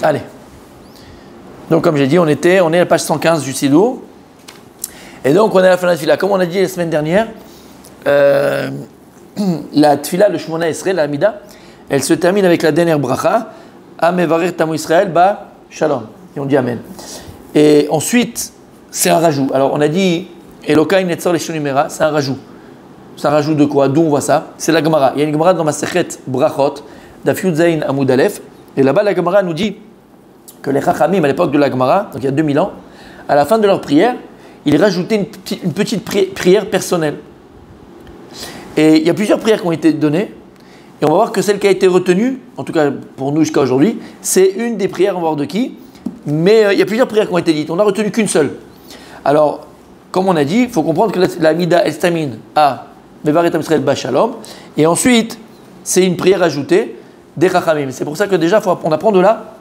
Allez. Donc comme j'ai dit, on est à la page 115 du Sidour. Et donc on est à la fin de la tfila. Comme on a dit la semaine dernière, la tfila, le Shmona Esrei, la Hamida, elle se termine avec la dernière bracha, Amevarer Tamu Israël ba Shalom. Et on dit Amen. Et ensuite, c'est un rajout. Alors on a dit Elokai Netzor Leshonimera, c'est un rajout. C'est un rajout de quoi? D'où on voit ça? C'est la Gemara. Il y a une Gemara dans Masechet Brachot, Daf Yud Zayin Amud Aleph. Et là-bas, la Gemara nous dit que les Chachamim, à l'époque de la Gemara, donc il y a 2000 ans, à la fin de leur prière, ils rajoutaient une petite prière personnelle. Et il y a plusieurs prières qui ont été données. Et on va voir que celle qui a été retenue, en tout cas pour nous jusqu'à aujourd'hui, c'est une des prières, on va voir de qui. Mais il y a plusieurs prières qui ont été dites. On n'a retenu qu'une seule. Alors, comme on a dit, il faut comprendre que la Mida, elle se termine à Mevarer Tam Israël ba Shalom. Et ensuite, c'est une prière ajoutée des Chachamim. C'est pour ça que déjà, on apprend de là,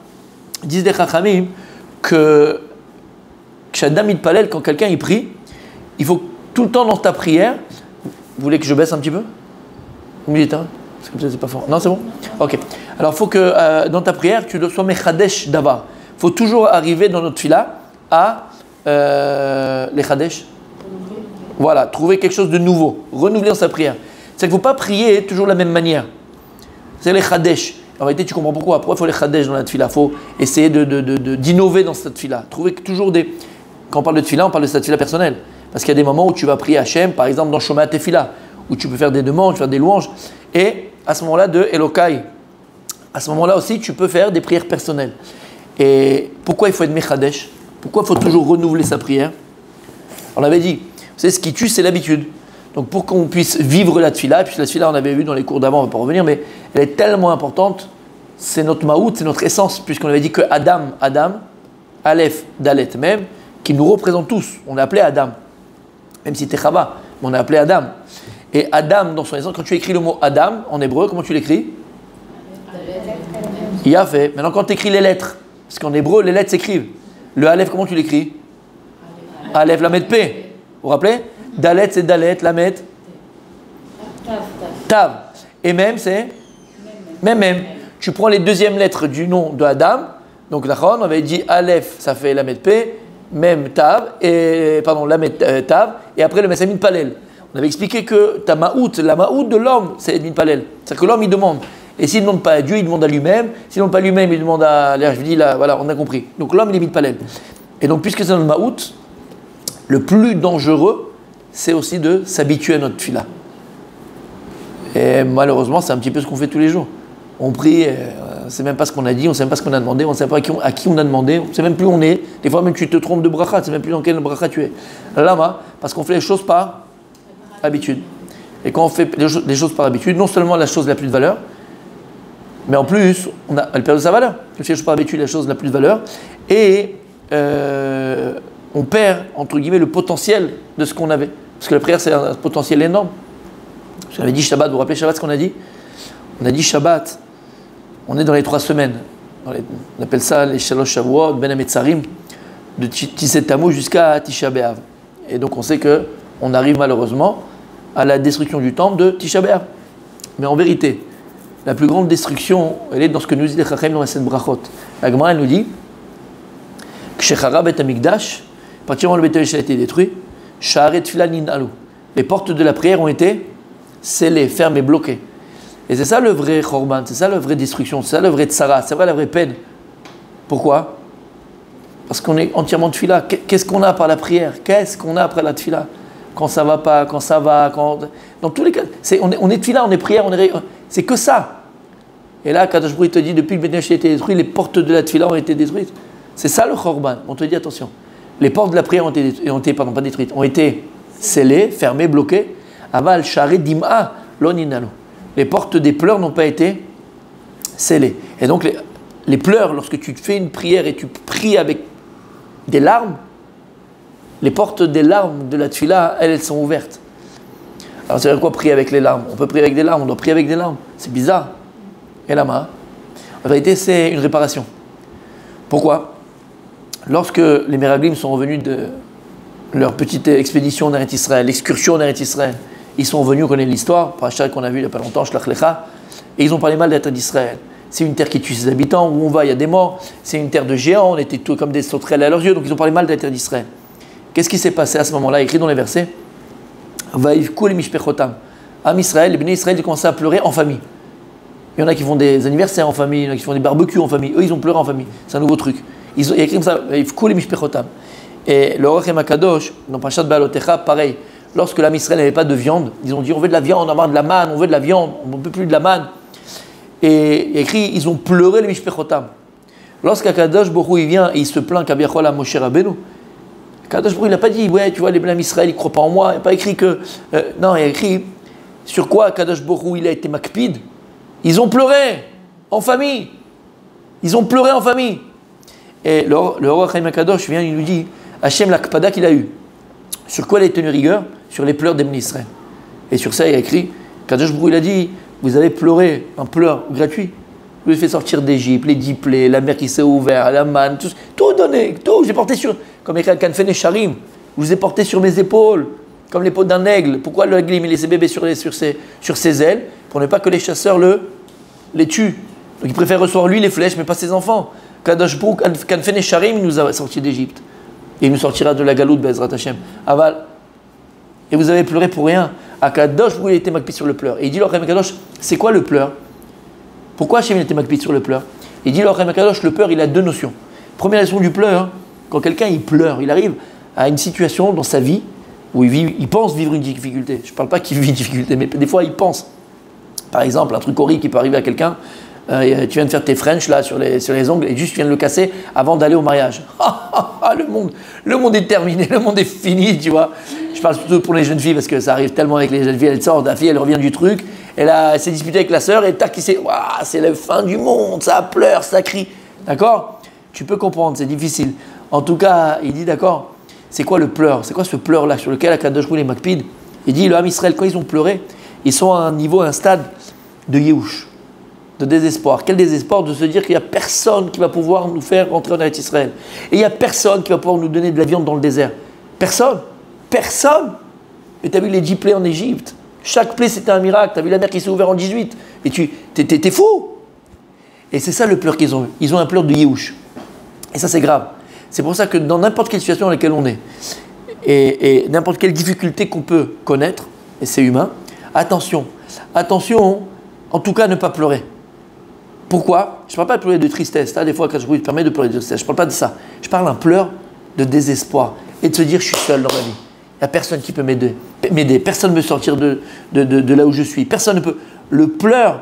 disent des Chachamim, que Shadam Mitpalel, quand quelqu'un y prie, il faut tout le temps dans ta prière. Vous voulez que je baisse un petit peu? Vous me dites, hein? C'est pas fort. Non, c'est bon? Ok. Alors, il faut que dans ta prière, tu sois Mechadesh Davar. Il faut toujours arriver dans notre fila à les Chadesh. Voilà, trouver quelque chose de nouveau, renouveler dans sa prière. C'est qu'il ne faut pas prier toujours de la même manière. C'est les Chadesh. En réalité, tu comprends pourquoi. Pourquoi il faut les Chadesh dans la tfila? Il faut essayer d'innover dans cette tfila. Trouver toujours des. Quand on parle de tfila, on parle de cette tfila personnelle. Parce qu'il y a des moments où tu vas prier Hachem, par exemple dans Shoma Tefila, où tu peux faire des demandes, faire des louanges. Et à ce moment-là, de Elokai, à ce moment-là aussi, tu peux faire des prières personnelles. Et pourquoi il faut être Mechadesh? Pourquoi il faut toujours renouveler sa prière? On avait dit, c'est ce qui tue, c'est l'habitude. Donc pour qu'on puisse vivre la tfila, et puis la tfila on avait vu dans les cours d'avant, on ne va pas revenir, mais elle est tellement importante, c'est notre maout, c'est notre essence, puisqu'on avait dit que Adam, Aleph, Dalet même, qui nous représente tous, on est appelé Adam. Même si tu es Chava, mais on est appelé Adam. Et Adam, dans son essence, quand tu écris le mot Adam, en hébreu, comment tu l'écris? Yafé. Maintenant, quand tu écris les lettres, parce qu'en hébreu, les lettres s'écrivent. Le Aleph, comment tu l'écris? Aleph, Lamed, P. Vous vous rappelez? Dalet, c'est Dalet, Lamed. Tav. Et même, c'est? Même. Tu prends les deuxièmes lettres du nom de Adam. Donc, là, on avait dit Aleph, ça fait Lamed, P. Même Tav, Lamed, Tav. Et après, le Mesamin Palel. On avait expliqué que ta maout, la maout de l'homme, c'est Edmin Palel. C'est-à-dire que l'homme, il demande. Et s'il ne demande pas à Dieu, il demande à lui-même. S'il ne demande pas à lui-même, il demande à l'air. Je dis là, voilà, on a compris. Donc l'homme, il est Edmin Palel. Et donc, puisque c'est notre maout, le plus dangereux, c'est aussi de s'habituer à notre tfila. Et malheureusement, c'est un petit peu ce qu'on fait tous les jours. On prie, on ne sait même pas ce qu'on a dit, on ne sait même pas ce qu'on a demandé, on ne sait pas à qui on a demandé, on ne sait même plus où on est. Des fois, même tu te trompes de bracha, tu ne sais même plus dans quel bracha tu es. Lama, parce qu'on fait les choses par habitude. Et quand on fait les choses par habitude, non seulement la chose n'a plus de valeur, mais en plus, elle perd de sa valeur. Quand on fait les choses par habitude, la chose n'a plus de valeur. Et on perd, entre guillemets, le potentiel de ce qu'on avait. Parce que la prière, c'est un potentiel énorme. J'avais dit Shabbat, vous vous rappelez Shabbat ce qu'on a dit? On a dit Shabbat, on est dans les 3 semaines. On appelle ça les Shalosh Shavuot, Ben Hametzarim, de Tisset Tammuz jusqu'à Tisha B'Av. Et donc on sait qu'on arrive malheureusement à la destruction du temple de Tisha B'Av. Mais en vérité, la plus grande destruction, elle est dans ce que nous dit les Chachamim dans la scène Brachot. La Gemara, elle nous dit que Shechara Bet Hamikdash, à partir du moment où le Beit Hamikdash a été détruit, Sha'arei Tefila Nin'alu. Les portes de la prière ont été scellées, fermées, bloquées. Et c'est ça le vrai Chorban, c'est ça la vraie destruction, c'est ça le vrai Tsara, c'est vrai la vraie peine. Pourquoi? Parce qu'on est entièrement de Tefila. Qu'est-ce qu'on a par la prière? Qu'est-ce qu'on a après la Tefila? Quand ça va pas, quand ça va, dans tous les cas, on est Tefila, on est prière, c'est que ça. Et là, Kadosh Baruch Hu te dit, depuis que le Beit Hamikdash a été détruit, les portes de la Tefila ont été détruites. C'est ça le Chorban. On te dit attention. Les portes de la prière ont été scellées, fermées, bloquées. Aval Sha'arei Dim'a Lo Nin'alu. Les portes des pleurs n'ont pas été scellées. Et donc les pleurs, lorsque tu fais une prière et tu pries avec des larmes, les portes des larmes de la tefila, elles sont ouvertes. Alors c'est quoi prier avec les larmes? On peut prier avec des larmes, on doit prier avec des larmes. C'est bizarre. Et là, en vérité, c'est une réparation. Pourquoi? Lorsque les Meraglim sont revenus de leur petite expédition en Eretz Israël, l'excursion en Eretz Israël, ils sont venus, on connaît l'histoire, parachat qu'on a vu il n'y a pas longtemps, Shlach Lecha, et ils ont parlé mal d'être d'Israël. c'est une terre qui tue ses habitants, où on va, il y a des morts, c'est une terre de géants, on était tous comme des sauterelles à leurs yeux, donc ils ont parlé mal de la terre d'Israël. Qu'est-ce qui s'est passé à ce moment-là, écrit dans les versets? Vaïvkou les mishpechotam. Am Israël, les bénis Israël, ils commençaient à pleurer en famille. Il y en a qui font des anniversaires en famille, il y en a qui font des barbecues en famille. Eux, ils ont pleuré en famille. C'est un nouveau truc. Il y a écrit comme ça, Vaïvkou les mishpechotam. Et le Orachem Akadosh, dans Parashat Baalotecha, pareil. Lorsque l'âme Israël n'avait pas de viande, ils ont dit on veut de la viande, on a marre de la manne, on veut de la viande, on ne peut plus de la manne. Et il y a écrit, ils ont pleuré les mishpechotam. Lorsqu'Akadosh Borou il vient et il se plaint qu'Abiachol a Moshe Rabbeinu, Akadosh Borou il n'a pas dit ouais tu vois les l'âme Israël ils ne croient pas en moi, il n'a pas écrit que non, il a écrit sur quoi Akadosh Borou il a été makpid. Ils ont pleuré en famille. Ils ont pleuré en famille. Et le roi Chaim Akadosh vient, il nous dit Hachem l'akpada qu'il a eu. Sur quoi il a tenu rigueur? Sur les pleurs des bénis Israël. Et sur ça il a écrit Akadosh Borou il a dit vous avez pleuré un pleur gratuit. Vous avez fait sortir d'Égypte, les 10 plaies, la mer qui s'est ouverte, la manne, tout donné, tout. J'ai porté sur, comme les Kanfen et Sharim, je vous ai porté sur mes épaules, comme l'épaule d'un aigle. Pourquoi l'aigle met ses bébés sur ses ailes? Pour ne pas que les chasseurs les tuent. Donc il préfère recevoir lui les flèches, mais pas ses enfants. Kadosh Borou, Kanfen et Sharim, il nous a sortis d'Égypte. Et il nous sortira de la galoute, Bezrat Hashem. Aval. Et vous avez pleuré pour rien. Akadosh Borou, il était makpid sur le pleur. Et il dit, Kadosh, c'est quoi le pleur? Pourquoi Hachem était makpid sur le pleur? Il dit, le pleur, il a deux notions. Première notion du pleur, quand quelqu'un il pleure, il arrive à une situation dans sa vie où il pense vivre une difficulté. Je ne parle pas qu'il vit une difficulté, mais des fois il pense. Par exemple, un truc horrible qui peut arriver à quelqu'un, tu viens de faire tes French là sur les ongles et juste tu viens de le casser avant d'aller au mariage. Le monde est terminé, le monde est fini, tu vois. Je parle surtout pour les jeunes filles parce que ça arrive tellement avec les jeunes filles, elles sortent, la fille elle revient du truc. Elle s'est disputée avec la sœur et tac, c'est la fin du monde, ça pleure, ça crie. D'accord? Tu peux comprendre, c'est difficile. En tout cas, il dit d'accord, c'est quoi le pleur? C'est quoi ce pleur-là sur lequel Akadosh Borou est makpid? Il dit le Ham Israël, quand ils ont pleuré, ils sont à un niveau, à un stade de Yehush, de désespoir. Quel désespoir de se dire qu'il n'y a personne qui va pouvoir nous faire rentrer en Eretz Israël. Et il n'y a personne qui va pouvoir nous donner de la viande dans le désert. Personne. Personne. Mais tu as vu les 10 plaies en Égypte? Chaque plaie, c'était un miracle. Tu as vu la mer qui s'est ouverte en 18. Et t'es fou. Et c'est ça le pleur qu'ils ont eu. Ils ont un pleur de Yehush. Et ça, c'est grave. C'est pour ça que dans n'importe quelle situation dans laquelle on est, et n'importe quelle difficulté qu'on peut connaître, et c'est humain, attention, en tout cas, ne pas pleurer. Pourquoi? Je ne parle pas de pleurer de tristesse. Des fois, quand je vous permets de pleurer de tristesse, je ne parle pas de ça. Je parle d'un pleur de désespoir. Et de se dire, je suis seul dans la vie. Il n'y a personne qui peut m'aider. Personne ne peut me sortir de là où je suis. Personne ne peut. Le pleur,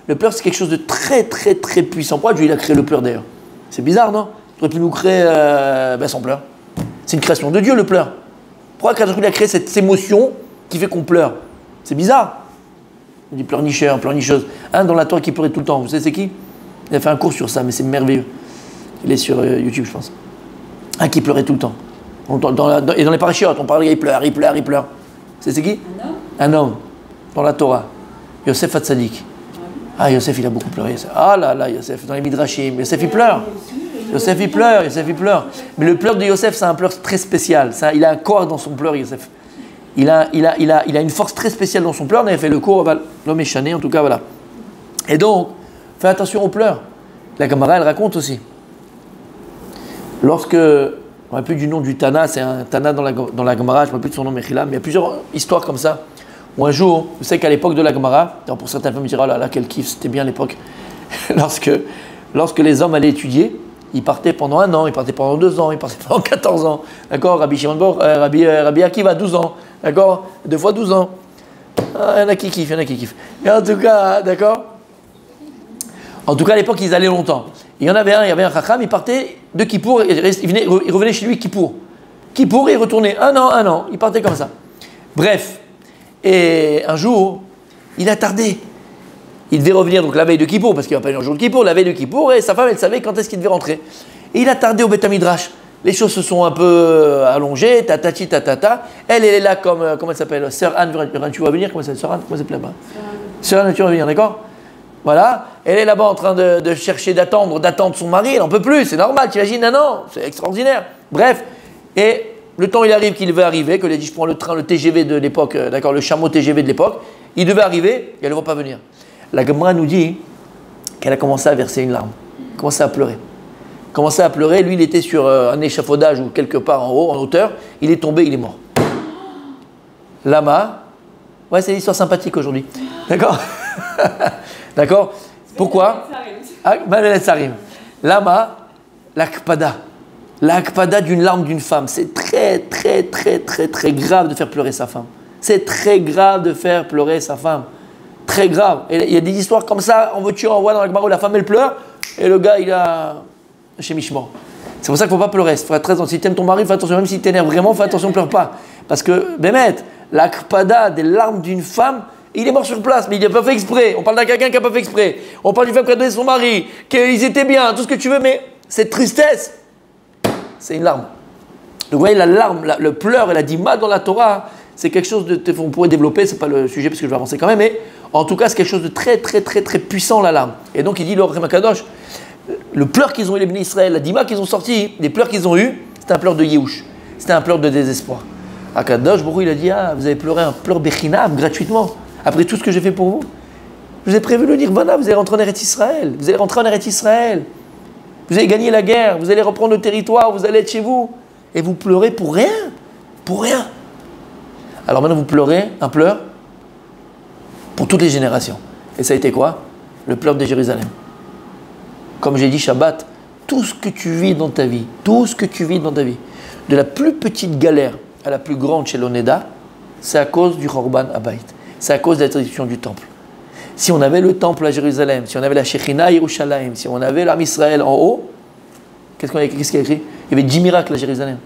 c'est quelque chose de très, très, très puissant. Pourquoi Dieu il a créé le pleur d'ailleurs? C'est bizarre, non? Il aurait pu nous créer sans pleur. C'est une création de Dieu, le pleur. Pourquoi il a créé cette émotion qui fait qu'on pleure? C'est bizarre. Il dit pleurnicheur, pleurnicheuse. Un dans la Torah qui pleurait tout le temps. Vous savez c'est qui? Il a fait un cours sur ça, mais c'est merveilleux. Il est sur YouTube, je pense. Un qui pleurait tout le temps. Et dans les parachutes, on parle, il pleure. C'est qui? Un homme. Dans la Torah. Yosef Hatzadik. Ah, Yosef, il a beaucoup pleuré. Ah là, Yosef, dans les Midrashim. Yosef, il pleure. Yosef, il pleure. Mais le pleur de Yosef, c'est un pleur très spécial. Il a un corps dans son pleur, Yosef. Il a une force très spéciale dans son pleur. On avait fait le cours, l'homme est chané, en tout cas, voilà. Et donc, fais attention aux pleurs. La Gemara, elle raconte aussi. Lorsque... Je ne me rappelle plus du nom du Tana, c'est un Tana dans la Gemara, je ne me rappelle plus de son nom, Mechila, mais il y a plusieurs histoires comme ça. Où un jour, vous savez qu'à l'époque de la Gemara, pour certains femmes me diront, oh là là, quel kiff, c'était bien l'époque. lorsque les hommes allaient étudier, ils partaient pendant 1 an, ils partaient pendant 2 ans, ils partaient pendant 14 ans. D'accord? Rabbi Shimon Bar, Rabbi Akiva, 12 ans. D'accord? 2 fois 12 ans. Il y en a qui kiffent. Mais en tout cas, d'accord? En tout cas, à l'époque, ils allaient longtemps. Il y en avait un Chacham, il partait de Kippour, il revenait chez lui Kippour. Kippour, il retournait 1 an, il partait comme ça. Bref, et un jour, il a tardé. Il devait revenir donc la veille de Kippour, parce qu'il n'y a pas un jour de Kippour, la veille de Kippour, et sa femme, elle savait quand est-ce qu'il devait rentrer. Et il a tardé au Beth Midrash. Les choses se sont un peu allongées, tatati, tatata. Elle est là comme, comment elle s'appelle? Sœur Anne, tu vas venir? Comment ça s'appelle là-bas? Sœur Anne, tu vas venir, d'accord? Voilà, elle est là-bas en train de chercher, d'attendre son mari, elle n'en peut plus, c'est normal, tu imagines, un an, c'est extraordinaire. Bref, et le temps il arrive qu'il devait arriver, que je prends le train, le TGV de l'époque, d'accord, le chameau TGV de l'époque, il devait arriver et elle ne va pas venir. La Gemara nous dit qu'elle a commencé à verser une larme, commencé à pleurer. Commençait à pleurer, lui il était sur un échafaudage ou quelque part en haut, en hauteur, il est tombé, il est mort. Lama, ouais c'est l'histoire sympathique aujourd'hui, d'accord. D'accord. Pourquoi? Lama, l'akpada d'une larme d'une femme, c'est très très très très très grave de faire pleurer sa femme. C'est très grave de faire pleurer sa femme. Très grave. Et il y a des histoires comme ça, on veut tuer, on voit dans la Gemara où la femme elle pleure, et le gars il a... chez Mishmor. C'est pour ça qu'il ne faut pas pleurer. Il faut être très attention. Si tu aimes ton mari, fais attention. Même s'il t'énerve vraiment, fais attention, ne pleure pas. Parce que, Bémet, l'akpada des larmes d'une femme, il est mort sur place, mais il n'a pas fait exprès. On parle d'un quelqu'un qui n'a pas fait exprès. On parle d'une femme qui a donné son mari, qu'ils étaient bien, tout ce que tu veux, mais cette tristesse, c'est une larme. Donc vous voyez, la larme, le pleur et la dima dans la Torah, c'est quelque chose de... On pourrait développer, ce n'est pas le sujet parce que je vais avancer quand même, mais en tout cas, c'est quelque chose de très, très, très, très puissant, la larme. Et donc, il dit, le Rema Kadosh, le pleur qu'ils ont eu les bénis Israël, la dima qu'ils ont sorti, les pleurs qu'ils ont eu, c'était un pleur de Yehush, c'était un pleur de désespoir. Akadosh Baruch Hu, il a dit, ah, vous avez pleuré un pleur Bechinam gratuitement, après tout ce que j'ai fait pour vous. Je vous ai prévu le Nirvana, vous allez rentrer en Eretz Israël, vous allez rentrer en Eretz Israël, vous allez gagner la guerre, vous allez reprendre le territoire, vous allez être chez vous, et vous pleurez pour rien, pour rien. Alors maintenant vous pleurez un pleur pour toutes les générations. Et ça a été quoi? Le pleur de Jérusalem. Comme j'ai dit Shabbat, tout ce que tu vis dans ta vie, tout ce que tu vis dans ta vie, de la plus petite galère à la plus grande chez l'Oneda, c'est à cause du Chorban Habayit. C'est à cause de la destruction du temple. Si on avait le temple à Jérusalem, si on avait la Shekhinah à Yerushalayim, si on avait l'âme Israël en haut, qu'est-ce qu'il y a écrit? Il y avait 10 miracles à Jérusalem.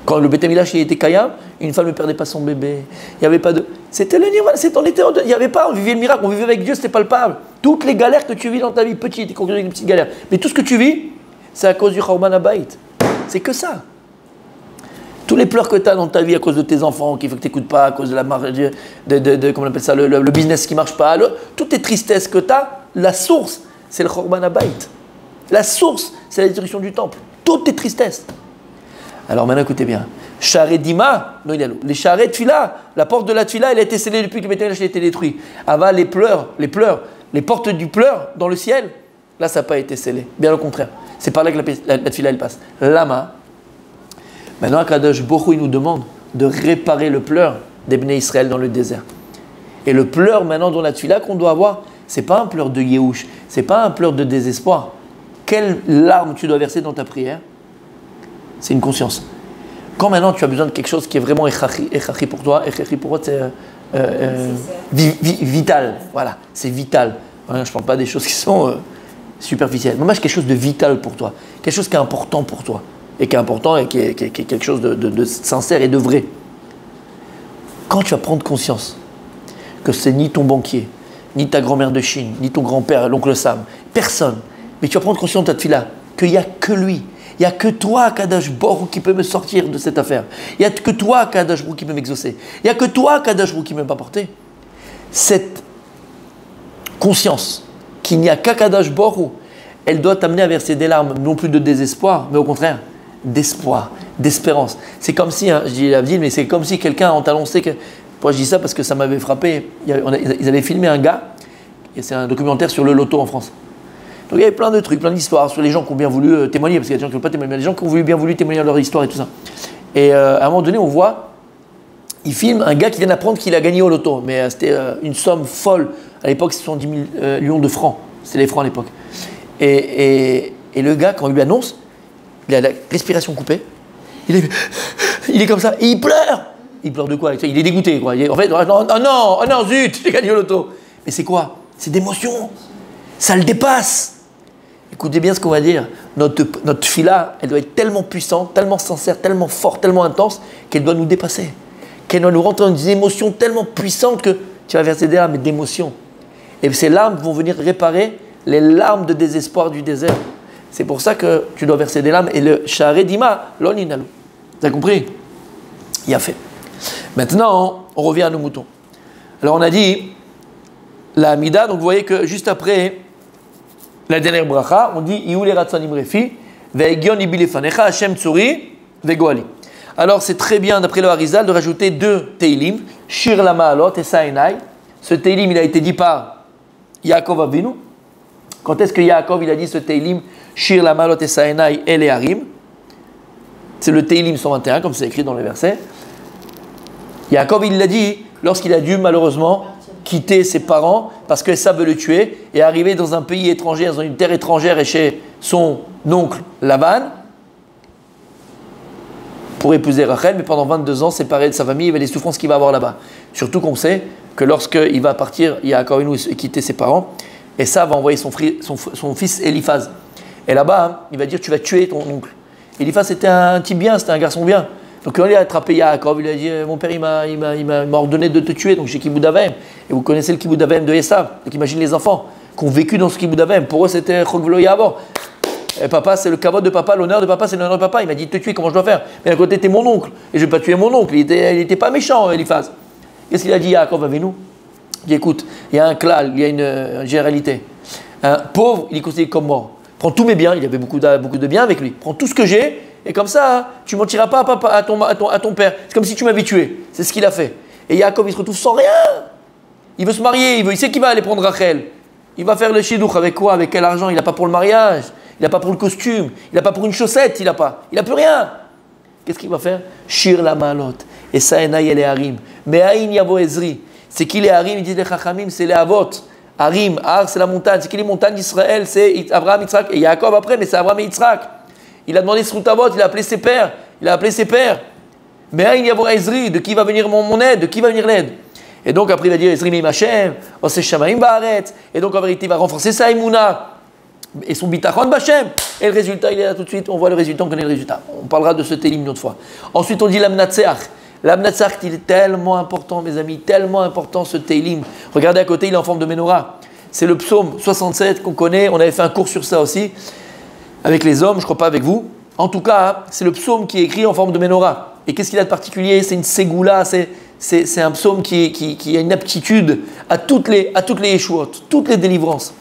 Quand le Beth Midrash était Kayam, une femme ne perdait pas son bébé. Il n'y avait pas de... C'était le Nirvana, il n'y avait pas, on vivait le miracle, on vivait avec Dieu, c'était palpable. Toutes les galères que tu vis dans ta vie, petites, y compris les petites galères, mais tout ce que tu vis, c'est à cause du Chorban Habayit. C'est que ça. Tous les pleurs que tu as dans ta vie à cause de tes enfants, qui fait que tu n'écoutes pas, à cause de la marge, comment on appelle ça, le business qui ne marche pas, toutes tes tristesses que tu as, la source, c'est le Chorban Habayit. La source, c'est la destruction du temple. Toutes tes tristesses. Alors maintenant, écoutez bien. Sharet Dima, non, les Sharet Tfila, la porte de la Tfila, elle a été scellée depuis que le Beth Midrash a été détruit. Ava, les portes du pleur dans le ciel, là, ça n'a pas été scellé. Bien au contraire. C'est par là que la Tfila, elle passe. Lama. Maintenant, Akadosh Baruch Hu, il nous demande de réparer le pleur des Bnei Israël dans le désert. Et le pleur maintenant dans la Tfila qu'on doit avoir, ce n'est pas un pleur de Yehush, ce n'est pas un pleur de désespoir. Quelle larme tu dois verser dans ta prière? C'est une conscience. Quand maintenant tu as besoin de quelque chose qui est vraiment echachi pour toi, c'est vital. Voilà, c'est vital. Je ne parle pas des choses qui sont superficielles. Mais moi, j'ai quelque chose de vital pour toi. Quelque chose qui est important pour toi. Et qui est important et qui est quelque chose de sincère et de vrai. Quand tu vas prendre conscience que c'est ni ton banquier, ni ta grand-mère de Chine, ni ton grand-père, l'oncle Sam, personne, mais tu vas prendre conscience de ta fille-là, qu'il n'y a que lui. Il n'y a que toi, Kadosh Baruch Hu, qui peut me sortir de cette affaire. Il n'y a que toi, Kadosh Baruch Hu, qui peut m'exaucer. Il n'y a que toi, Kadosh Baruch Hu, qui peut m'apporter. Cette conscience qu'il n'y a qu'à Kadosh Baruch Hu, elle doit t'amener à verser des larmes, non plus de désespoir, mais au contraire, d'espoir, d'espérance. C'est comme si, je dis la ville, mais c'est comme si quelqu'un a annoncé que... Pourquoi je dis ça? Parce que ça m'avait frappé. Ils avaient filmé un gars, et c'est un documentaire sur le loto en France. Donc il y avait plein de trucs, plein d'histoires sur les gens qui ont bien voulu témoigner, parce qu'il y a des gens qui ne veulent pas témoigner, mais les gens qui ont bien voulu témoigner leur histoire et tout ça. Et à un moment donné, on voit, il filme un gars qui vient d'apprendre qu'il a gagné au loto, mais c'était une somme folle. À l'époque, c'était 70 millions de francs. C'était les francs à l'époque. Et le gars, quand il lui annonce, il a la respiration coupée, il est comme ça, et il pleure. Il pleure de quoi? Il est dégoûté, quoi. En fait, oh non, zut, j'ai gagné au loto. Mais c'est quoi? C'est d'émotion. Ça le dépasse. Écoutez bien ce qu'on va dire. Notre fila, elle doit être tellement puissante, tellement sincère, tellement forte, tellement intense, qu'elle doit nous dépasser. Qu'elle doit nous rentrer dans des émotions tellement puissantes que tu vas verser des larmes d'émotion. Et ces larmes vont venir réparer les larmes de désespoir du désert. C'est pour ça que tu dois verser des larmes. Et le Sharet Dima, l'oninalu. Tu as compris? Il a fait. Maintenant, on revient à nos moutons. Alors on a dit la Hamida, donc vous voyez que juste après la dernière bracha, on dit Iule ratzanim refi, ve'egion ibilefanecha Hashem tsuri ve'goali. Alors c'est très bien d'après le Harizal de rajouter 2 Teilim, Shir la Ma'alot et Saenai. Ce Teilim il a été dit par Yaakov Avinu Quand est-ce que Yaakov il a dit ce Teilim, Shir la malot et saenai el harim? C'est le Teilim 121, comme c'est écrit dans les versets. Yaakov il l'a dit lorsqu'il a dû malheureusement quitter ses parents parce que Esav veut le tuer et arriver dans un pays étranger, dans une terre étrangère et chez son oncle Laban pour épouser Rachel, mais pendant 22 ans séparé de sa famille, il va les souffrances qu'il va avoir là-bas. Surtout qu'on sait que lorsqu'il va partir, Yaakov et quitter ses parents, Esav va envoyer son fils Eliphaz. Et là-bas, il va dire tu vas tuer ton oncle. Eliphaz c'était un type bien, c'était un garçon bien. Donc quand il a attrapé Yaakov, il a dit mon père il m'a ordonné de te tuer, donc j'ai Kiboud Avim. Et vous connaissez le Kiboud Avim de Esav. Donc imagine les enfants qui ont vécu dans ce Kiboud Avim. Pour eux c'était Chok Velo Yavor. Et papa c'est le kavod de papa, l'honneur de papa c'est l'honneur de papa. Il m'a dit de te tuer, comment je dois faire? Mais d'un côté t'es mon oncle et je vais pas tuer mon oncle. Il était pas méchant Eliphaz. Qu'est-ce qu'il a dit Yaakov avec nous? Il dit écoute, il y a un klal, il y a une généralité. Un pauvre, il est considéré comme mort. Prends tous mes biens, il y avait beaucoup de biens avec lui. Prends tout ce que j'ai. Et comme ça, tu ne mentiras pas à ton père. C'est comme si tu m'avais tué. C'est ce qu'il a fait. Et Yaakov, il se retrouve sans rien. Il veut se marier, il sait qu'il va aller prendre Rachel. Il va faire le shidduch avec quoi? Avec quel argent? Il n'a pas pour le mariage, il n'a pas pour le costume, il n'a pas pour une chaussette, il n'a plus rien. Qu'est-ce qu'il va faire? Shir la malot. Et saenai el harim. Mais aïn yavo ezri. C'est qui les harim? Il dit les chachamim, c'est les avot. Harim, Har, c'est la montagne. C'est qui les montagnes d'Israël? C'est Abraham, Yitzhak et Yaakov après, mais c'est Abraham et Yitzhak. Il a demandé Srutavot, il a appelé ses pères. Mais il y a Ezri, de qui va venir mon aide, de qui va venir l'aide? Et donc après il va dire Ezri mi Hashem, Ose Shamaim Baaretz. Et donc en vérité il va renforcer sa Emouna et son bitachon B'Hashem. Et le résultat il est là tout de suite, on voit le résultat, on connaît le résultat. On parlera de ce Télim une autre fois. Ensuite on dit l'Amnatseach. L'Amnatseach il est tellement important mes amis, tellement important ce Télim. Regardez à côté il est en forme de Menorah. C'est le psaume 67 qu'on connaît, on avait fait un cours sur ça aussi. Avec les hommes, je ne crois pas avec vous. En tout cas, c'est le psaume qui est écrit en forme de menorah. Et qu'est-ce qu'il a de particulier? C'est une ségoula, c'est un psaume qui a une aptitude à toutes les Yeshuot, toutes les délivrances.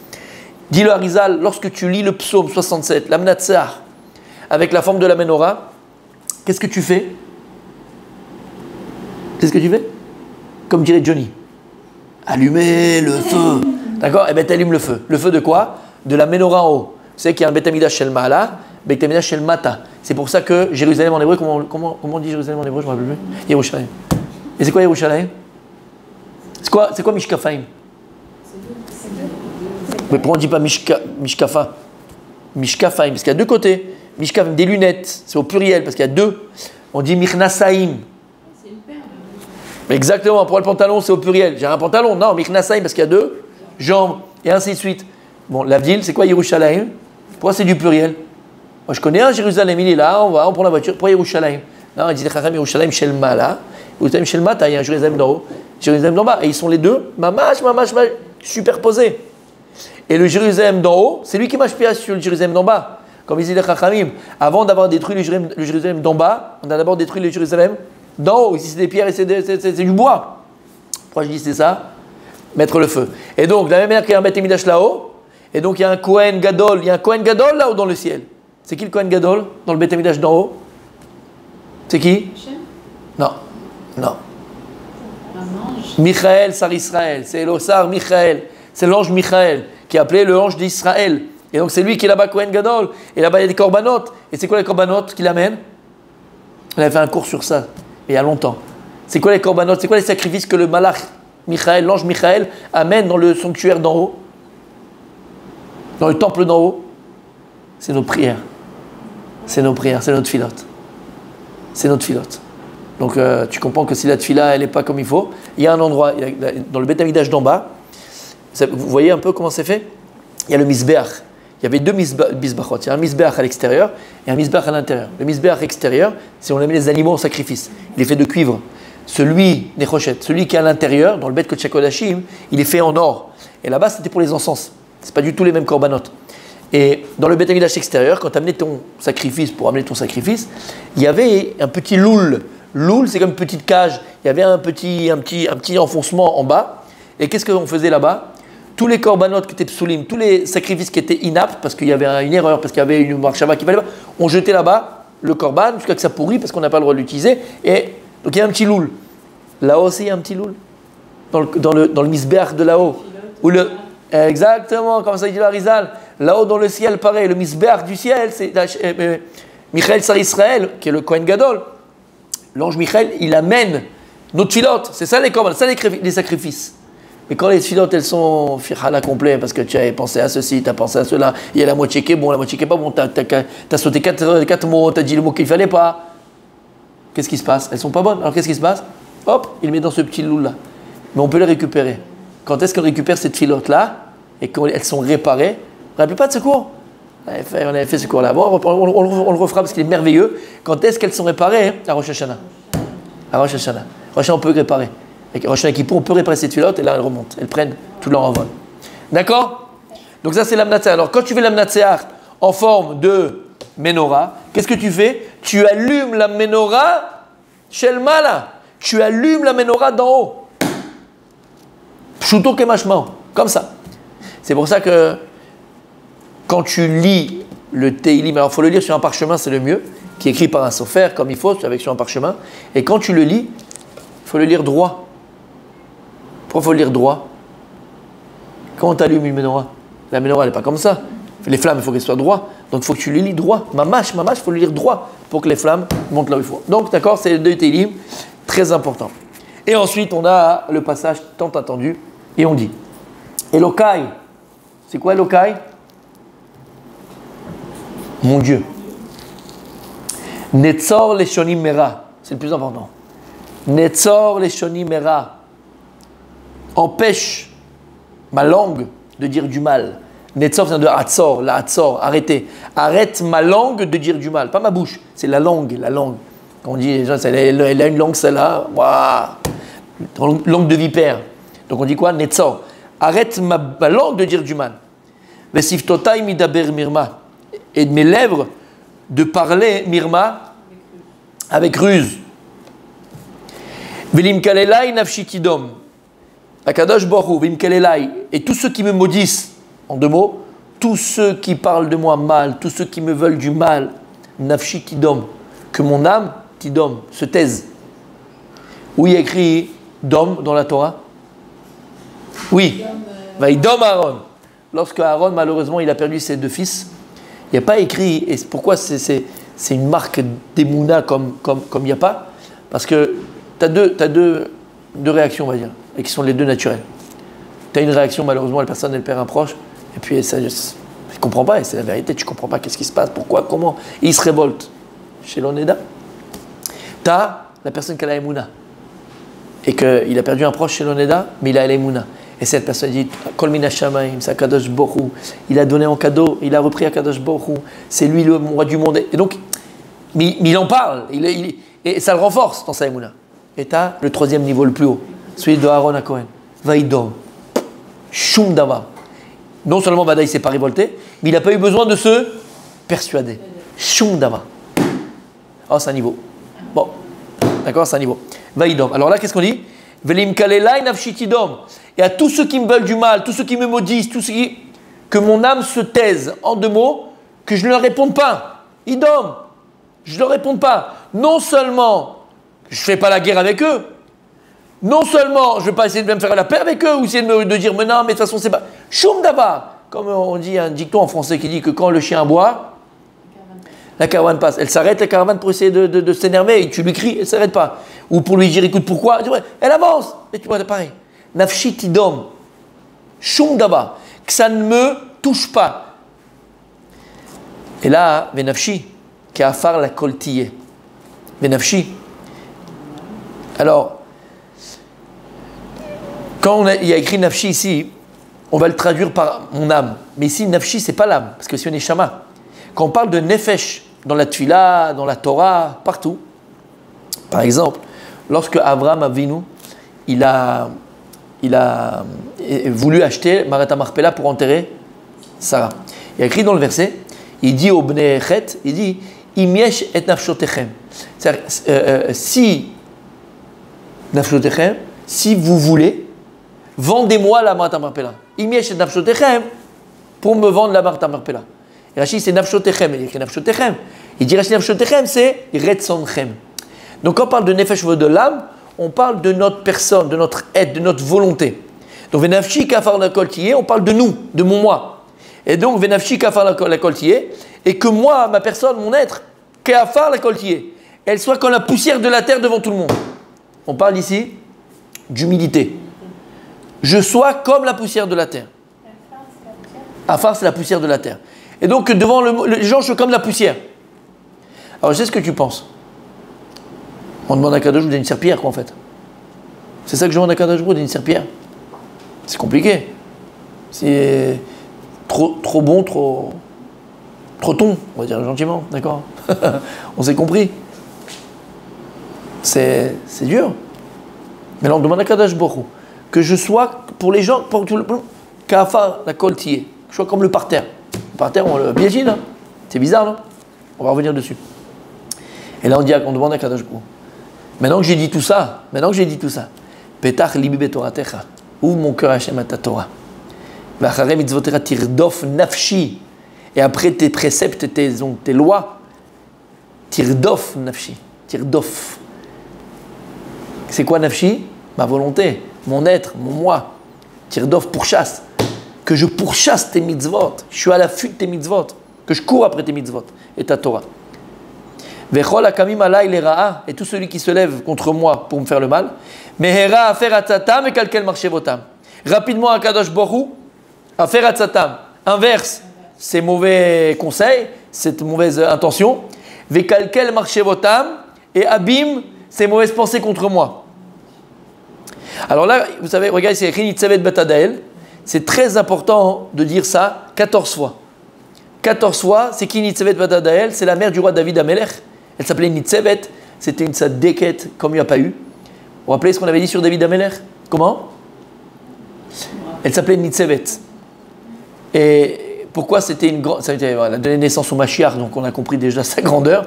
Dis-le Arizal, lorsque tu lis le psaume 67, l'Amnatsar, avec la forme de la menorah, qu'est-ce que tu fais? Qu'est-ce que tu fais? Comme dirait Johnny. Allumer le feu. D'accord? Eh bien, tu allumes le feu. Le feu de quoi? De la menorah en haut. Vous savez qu'il y a un Beth Amikdash Shel Ma'ala, Beth Amikdash Shel Mata. C'est pour ça que Jérusalem en hébreu, comment on dit Jérusalem en hébreu? Je ne me rappelle plus. Yerushalayim. Et c'est quoi Yerushalayim? C'est quoi Mishkafaim? Mais pourquoi on ne dit pas Mishkafa? Mishkafaim, parce qu'il y a deux côtés. Mishkafaim, des lunettes, c'est au pluriel, parce qu'il y a deux. On dit Michnasaim. C'est une paire. Exactement, pour le pantalon, c'est au pluriel. J'ai un pantalon, non, Michnasaim, parce qu'il y a deux jambes, et ainsi de suite. Bon, la ville, c'est quoi Yerushalayim? Pourquoi c'est du pluriel? Moi, je connais un Jérusalem, il est là, on prend la voiture. Pourquoi Yerushalayim? Non, il dit Yerushalayim Shel Mala, Yerushalayim Shel Mata, il y a un Jérusalem d'en haut, Jérusalem d'en bas. Et ils sont les deux, mamash, superposés. Et le Jérusalem d'en haut, c'est lui qui m'inspire sur le Jérusalem d'en bas. Comme ils disent les Chachamim, avant d'avoir détruit le Jérusalem d'en bas, on a d'abord détruit le Jérusalem d'en haut. Ici, c'est des pierres et c'est du bois. Pourquoi je dis c'est ça? Mettre le feu. Et donc, de la même manière qu'il y a un Beth Amikdash là-haut, et donc il y a un Kohen Gadol, là-haut dans le ciel. C'est qui le Kohen Gadol dans le Beth Amikdash d'en haut? C'est qui? Non. Michael, Sar Israël. C'est l'Osar Michael. C'est l'ange Michael qui est appelé le ange d'Israël. Et donc c'est lui qui est là-bas Kohen Gadol. Et là-bas il y a des korbanot. Et c'est quoi les korbanot qu'il amène? On avait fait un cours sur ça il y a longtemps. C'est quoi les korbanot? C'est quoi les sacrifices que le malach Michael, l'ange Michael, amène dans le sanctuaire d'en haut? Dans le temple d'en haut? C'est nos prières. C'est notre filote. C'est notre filote. Donc tu comprends que si la tfila elle n'est pas comme il faut, il y a un endroit, dans le Beth Amikdash d'en bas, vous voyez un peu comment c'est fait? Il y a le misbeach. Il y avait deux misbachot. Il y a un misbeach à l'extérieur et un misbeach à l'intérieur. Le misbeach extérieur, c'est on a mis les animaux en sacrifice. Il est fait de cuivre. Celui qui est à l'intérieur, dans le Beth Kodesh HaKodashim, il est fait en or. Et là-bas, c'était pour les encens. C'est pas du tout les mêmes korbanot. Et dans le Beth Amikdash extérieur, quand tu amenais ton sacrifice, pour amener ton sacrifice, il y avait un petit loul. Loul, c'est comme une petite cage. Il y avait un petit enfoncement en bas. Et qu'est-ce qu'on faisait là-bas? Tous les korbanot qui étaient psoulim, tous les sacrifices qui étaient inaptes, parce qu'il y avait une erreur, parce qu'il y avait une marchava qui fallait pas, on jetait là-bas le korban jusqu'à que ça pourrit, parce qu'on n'a pas le droit de l'utiliser. Et donc il y a un petit loul. Là-haut aussi, il y a un petit loul. Dans le misbeach de là-haut. Exactement, comme ça dit l'Arizal. Là-haut dans le ciel, pareil, le misbeach du ciel, c'est Michael Sar Israël, qui est le Kohen Gadol. L'ange Michael, il amène nos tfilotes. C'est ça les commandes, c'est ça les sacrifices. Mais quand les tfilotes, elles sont firhala complet, parce que tu as pensé à ceci, tu as pensé à cela, il y a la moitié qui est bon, la moitié qui est pas bon, tu as sauté 4 mots, tu as dit le mot qu'il ne fallait pas. Qu'est-ce qui se passe? Elles sont pas bonnes. Alors qu'est-ce qui se passe? Hop, il met dans ce petit loul-là. Mais on peut les récupérer. Quand est-ce qu'on récupère ces tfilotes-là et qu'elles sont réparées? On ne rappelle pas de ce cours? On avait fait ce cours-là. Bon, on le refera parce qu'il est merveilleux. Quand est-ce qu'elles sont réparées? À Rosh Hashanah. À Rosh Hashanah. Rosh Hashanah, on peut réparer. Avec Rosh Hashanah Kippour, on peut réparer ces tfilotes et là, elles remontent. Elles prennent tout leur envol. D'accord? Donc ça, c'est l'amnatseach. Alors, quand tu fais l'amnatseach en forme de menorah, qu'est-ce que tu fais? Tu allumes la menorah shel mala. Tu allumes la menorah d'en haut. Pshuto kemashmao. Comme ça. C'est pour ça que quand tu lis le Teilim, alors il faut le lire sur un parchemin, c'est le mieux, qui est écrit par un sofer, comme il faut, avec sur un parchemin. Et quand tu le lis, il faut le lire droit. Pourquoi il faut le lire droit? Comment tu allumes une menorah? La menorah, elle n'est pas comme ça. Les flammes, il faut qu'elles soient droites. Donc il faut que tu les lis droit. Mamash, il faut le lire droit pour que les flammes montent là où il faut. Donc d'accord, c'est le deux Teilim, très important. Et ensuite, on a le passage tant attendu, et on dit Elokai. C'est quoi Elokai? Mon Dieu. Netzor leshonim mera. C'est le plus important. Netzor leshonim mera. Empêche ma langue de dire du mal. Netzor vient de Hatzor, la Hatzor, arrêtez. Arrête ma langue de dire du mal. Pas ma bouche, c'est la langue, la langue. Quand on dit, les gens, elle a une langue, celle-là, waouh, langue de vipère. Donc on dit quoi? Netzor. Arrête ma langue de dire du mal. Vesiftotai midaber mirma. Et de mes lèvres de parler mirma avec ruse. Velim kalelai nafshi kidom. Akadosh Baruch Hu, vimkelelai. Et tous ceux qui me maudissent, en deux mots, tous ceux qui parlent de moi mal, tous ceux qui me veulent du mal, nafshi kidom, que mon âme, tidom, se taise. Où il y a écrit dom dans la Torah? Oui, vaïdom Aaron. Lorsque Aaron, malheureusement, il a perdu ses deux fils, il n'y a pas écrit, et pourquoi c'est une marque d'émouna comme il n'y a pas? Parce que tu as deux réactions, on va dire, et qui sont les deux naturelles. Tu as une réaction, malheureusement, la personne, elle perd un proche, et puis ça, je ne comprends pas, et c'est la vérité, tu ne comprends pas qu'est-ce qui se passe, pourquoi, comment, et il se révolte. Chez l'Oneda, tu as la personne qui a la émouna, et qu'il a perdu un proche chez l'Oneda, mais il a l'émouna. Et cette personne dit, Kol mina shamayim, c'est Akadosh Baruch Hu. Il a donné en cadeau, il a repris Akadosh Baruch Hu. C'est lui le roi du monde. Et donc, mais il en parle, et ça le renforce dans sa émouna. Et tu as le troisième niveau le plus haut, celui de Aaron à Cohen. Vaïdom, Shum Dava. Non seulement Vada, il ne s'est pas révolté, mais il n'a pas eu besoin de se persuader. Shum Dava. Oh, c'est un niveau. Bon, d'accord, c'est un niveau. Vaïdom. Alors là, qu'est-ce qu'on dit? Velim kalelai nafshi tidom. Et à tous ceux qui me veulent du mal, tous ceux qui me maudissent, que mon âme se taise, en deux mots, que je ne leur réponde pas. Idom, je ne leur réponde pas. Non seulement je ne fais pas la guerre avec eux, non seulement je ne vais pas essayer de me faire la paix avec eux, ou essayer de dire, mais non, mais de toute façon, c'est pas. Choum dava. Comme on dit un dicton en français qui dit que quand le chien aboie, la caravane passe. Elle s'arrête, la caravane, pour essayer de s'énerver, et tu lui cries, elle ne s'arrête pas. Ou pour lui dire, écoute, pourquoi? Elle avance. Et tu vois, c'est pareil. Nafshi tidom, shum daba, que ça ne me touche pas. Et là, venafshi, qui a afar la koltiye. Venafshi. Alors, quand il y a écrit nafshi ici, on va le traduire par mon âme. Mais ici, nafshi, c'est pas l'âme, parce que c'est un neshama. Quand on parle de nefesh, dans la tfila, dans la Torah, partout, par exemple, lorsque Abraham Avinu, il a voulu acheter Marat Marpella pour enterrer Sarah. Il y a écrit dans le verset, il dit au Bnei Chet, il dit Imiesh et nafshotechem. Si nafshotechem, si vous voulez, vendez-moi la Marat Marpella. Imiesh et nafshotechem pour me vendre la Marat Marpella. Et Rashi c'est nafshotechem, il dit nafshotechem. Il dit Rashi nafshotechem c'est retzonchem. Donc quand on parle de nefesh de l'âme, on parle de notre personne, de notre être, de notre volonté. Donc, Venafshi kafar la koltier, on parle de nous, de mon moi. Et donc, Venafshi kafar la koltier, et que moi, ma personne, mon être, kafar la koltier, elle soit comme la poussière de la terre devant tout le monde. On parle ici d'humilité. Je sois comme la poussière de la terre. Afar, c'est la poussière de la terre. Et donc, devant les gens, je suis comme la poussière. Alors, je sais ce que tu penses. On demande à Kadosh d'une serpillère, quoi, en fait. C'est ça que je demande à Kadosh d'une serpillère. C'est compliqué. C'est trop bon, trop ton, on va dire gentiment, d'accord. On s'est compris. C'est dur. Mais là, on demande à Kadosh Baruch que je sois, pour les gens, pour tout le monde, Kafar, la koltier, que je sois comme le parterre. Le parterre, on le piégine, hein. C'est bizarre, non? On va revenir dessus. Et là, on demande à Kadosh Baruch. Maintenant que j'ai dit tout ça, Petach libi betoratecha, ouvre mon cœur Hashem à ta Torah. V'acharei mitzvotera tirdof nafshi, et après tes préceptes, tes lois, tirdof nafshi, tirdof. C'est quoi nafshi? Ma volonté, mon être, mon moi. Tirdof, pourchasse. Que je pourchasse tes mitzvot, je suis à l'affût de tes mitzvot, que je cours après tes mitzvot et ta Torah. Vechol akamim alay lera'a, et tout celui qui se lève contre moi pour me faire le mal, mehera afer atzatam et kalkel marchevotam. Rapidement à Kadosh Baruch afer atzatam, inverse ces mauvais conseils, cette mauvaise intention, vekalkel marchevotam, et abîme ces mauvaises pensées contre moi. Alors là, vous savez, regardez, c'est écrit Nitzevet Betadael, c'est très important de dire ça 14 fois. 14 fois, c'est qui Nitzevet Betadael? C'est la mère du roi David Amelech. Elle s'appelait Nitzevet, c'était une tzadéket comme il n'y a pas eu. Vous vous rappelez ce qu'on avait dit sur David Amelech? Comment? Elle s'appelait Nitzevet. Et pourquoi c'était une grande... Elle a donné naissance au Mashiach, donc on a compris déjà sa grandeur.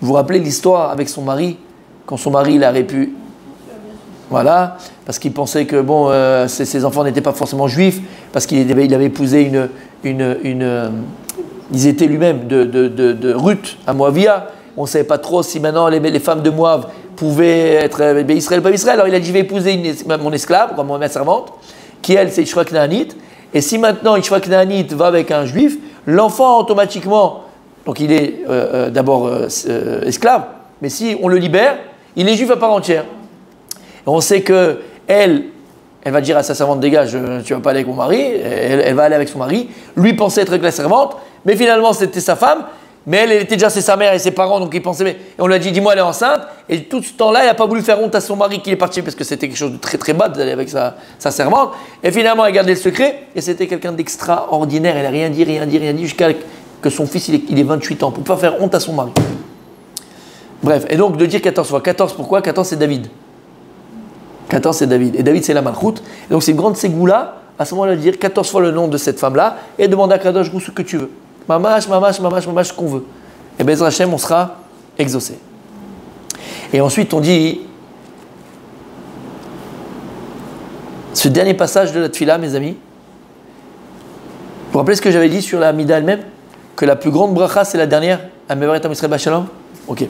Vous vous rappelez l'histoire avec son mari? Quand son mari il aurait pu... Voilà, parce qu'il pensait que bon, ses enfants n'étaient pas forcément juifs, parce qu'il avait épousé ils étaient lui-même de Ruth à Moavia. On ne savait pas trop si maintenant les femmes de Moab pouvaient être Israël ou pas Israël. Alors il a dit, je vais épouser mon esclave, comme ma servante, qui elle c'est Ishva Knaanite. Et si maintenant Ishva Knaanite va avec un juif, l'enfant automatiquement, donc il est d'abord esclave, mais si on le libère, il est juif à part entière. Et on sait que elle va dire à sa servante, dégage, tu ne vas pas aller avec mon mari, elle va aller avec son mari. Lui pensait être avec la servante, mais finalement c'était sa femme. Mais elle était déjà sa mère et ses parents, donc il pensait. Et on lui a dit, dis-moi, elle est enceinte. Et tout ce temps-là, il n'a pas voulu faire honte à son mari qui est parti parce que c'était quelque chose de très très bas d'aller avec sa servante. Et finalement, elle a gardé le secret. Et c'était quelqu'un d'extraordinaire. Elle n'a rien dit jusqu'à que son fils il est 28 ans pour ne pas faire honte à son mari. Bref, et donc de dire 14 fois. 14 pourquoi? 14 c'est David. 14 c'est David. Et David c'est la Malchoute. Et donc c'est une grande ségoula à ce moment-là de dire 14 fois le nom de cette femme-là et demander à Kadosh Baruch ce que tu veux. Mamash, ce qu'on veut. Et Bezrat Hashem, on sera exaucé. Et ensuite, on dit, ce dernier passage de la Tfila, mes amis, vous vous rappelez ce que j'avais dit sur la Mida elle-même? Que la plus grande bracha, c'est la dernière, Amevaret Am Yisrael B'Shalom? Ok.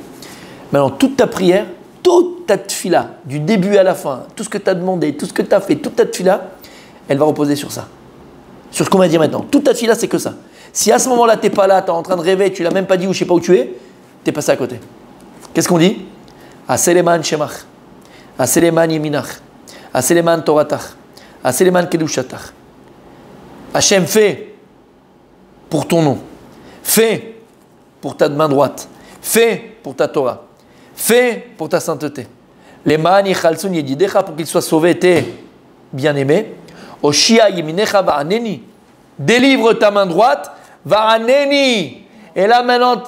Maintenant, toute ta prière, toute ta Tfila, du début à la fin, tout ce que tu as demandé, tout ce que tu as fait, toute ta Tfila, elle va reposer sur ça. Sur ce qu'on va dire maintenant. Toute ta Tfila, c'est que ça. Si à ce moment-là, tu n'es pas là, tu es en train de rêver, tu ne l'as même pas dit ou je ne sais pas où tu es, tu es passé à côté. Qu'est-ce qu'on dit? Aseleman Shemach, Aseleman Yeminach, Aseleman Toratach, Aseleman Kedushatach. Hachem, fais pour ton nom, fais pour ta main droite, fais pour ta Torah, fais pour ta sainteté. Les man yichalsun yedidecha, pour qu'ils soient sauvés, tes bien-aimés. Oshia Yeminecha ba'aneni, délivre ta main droite. Va'aneni. Et là maintenant,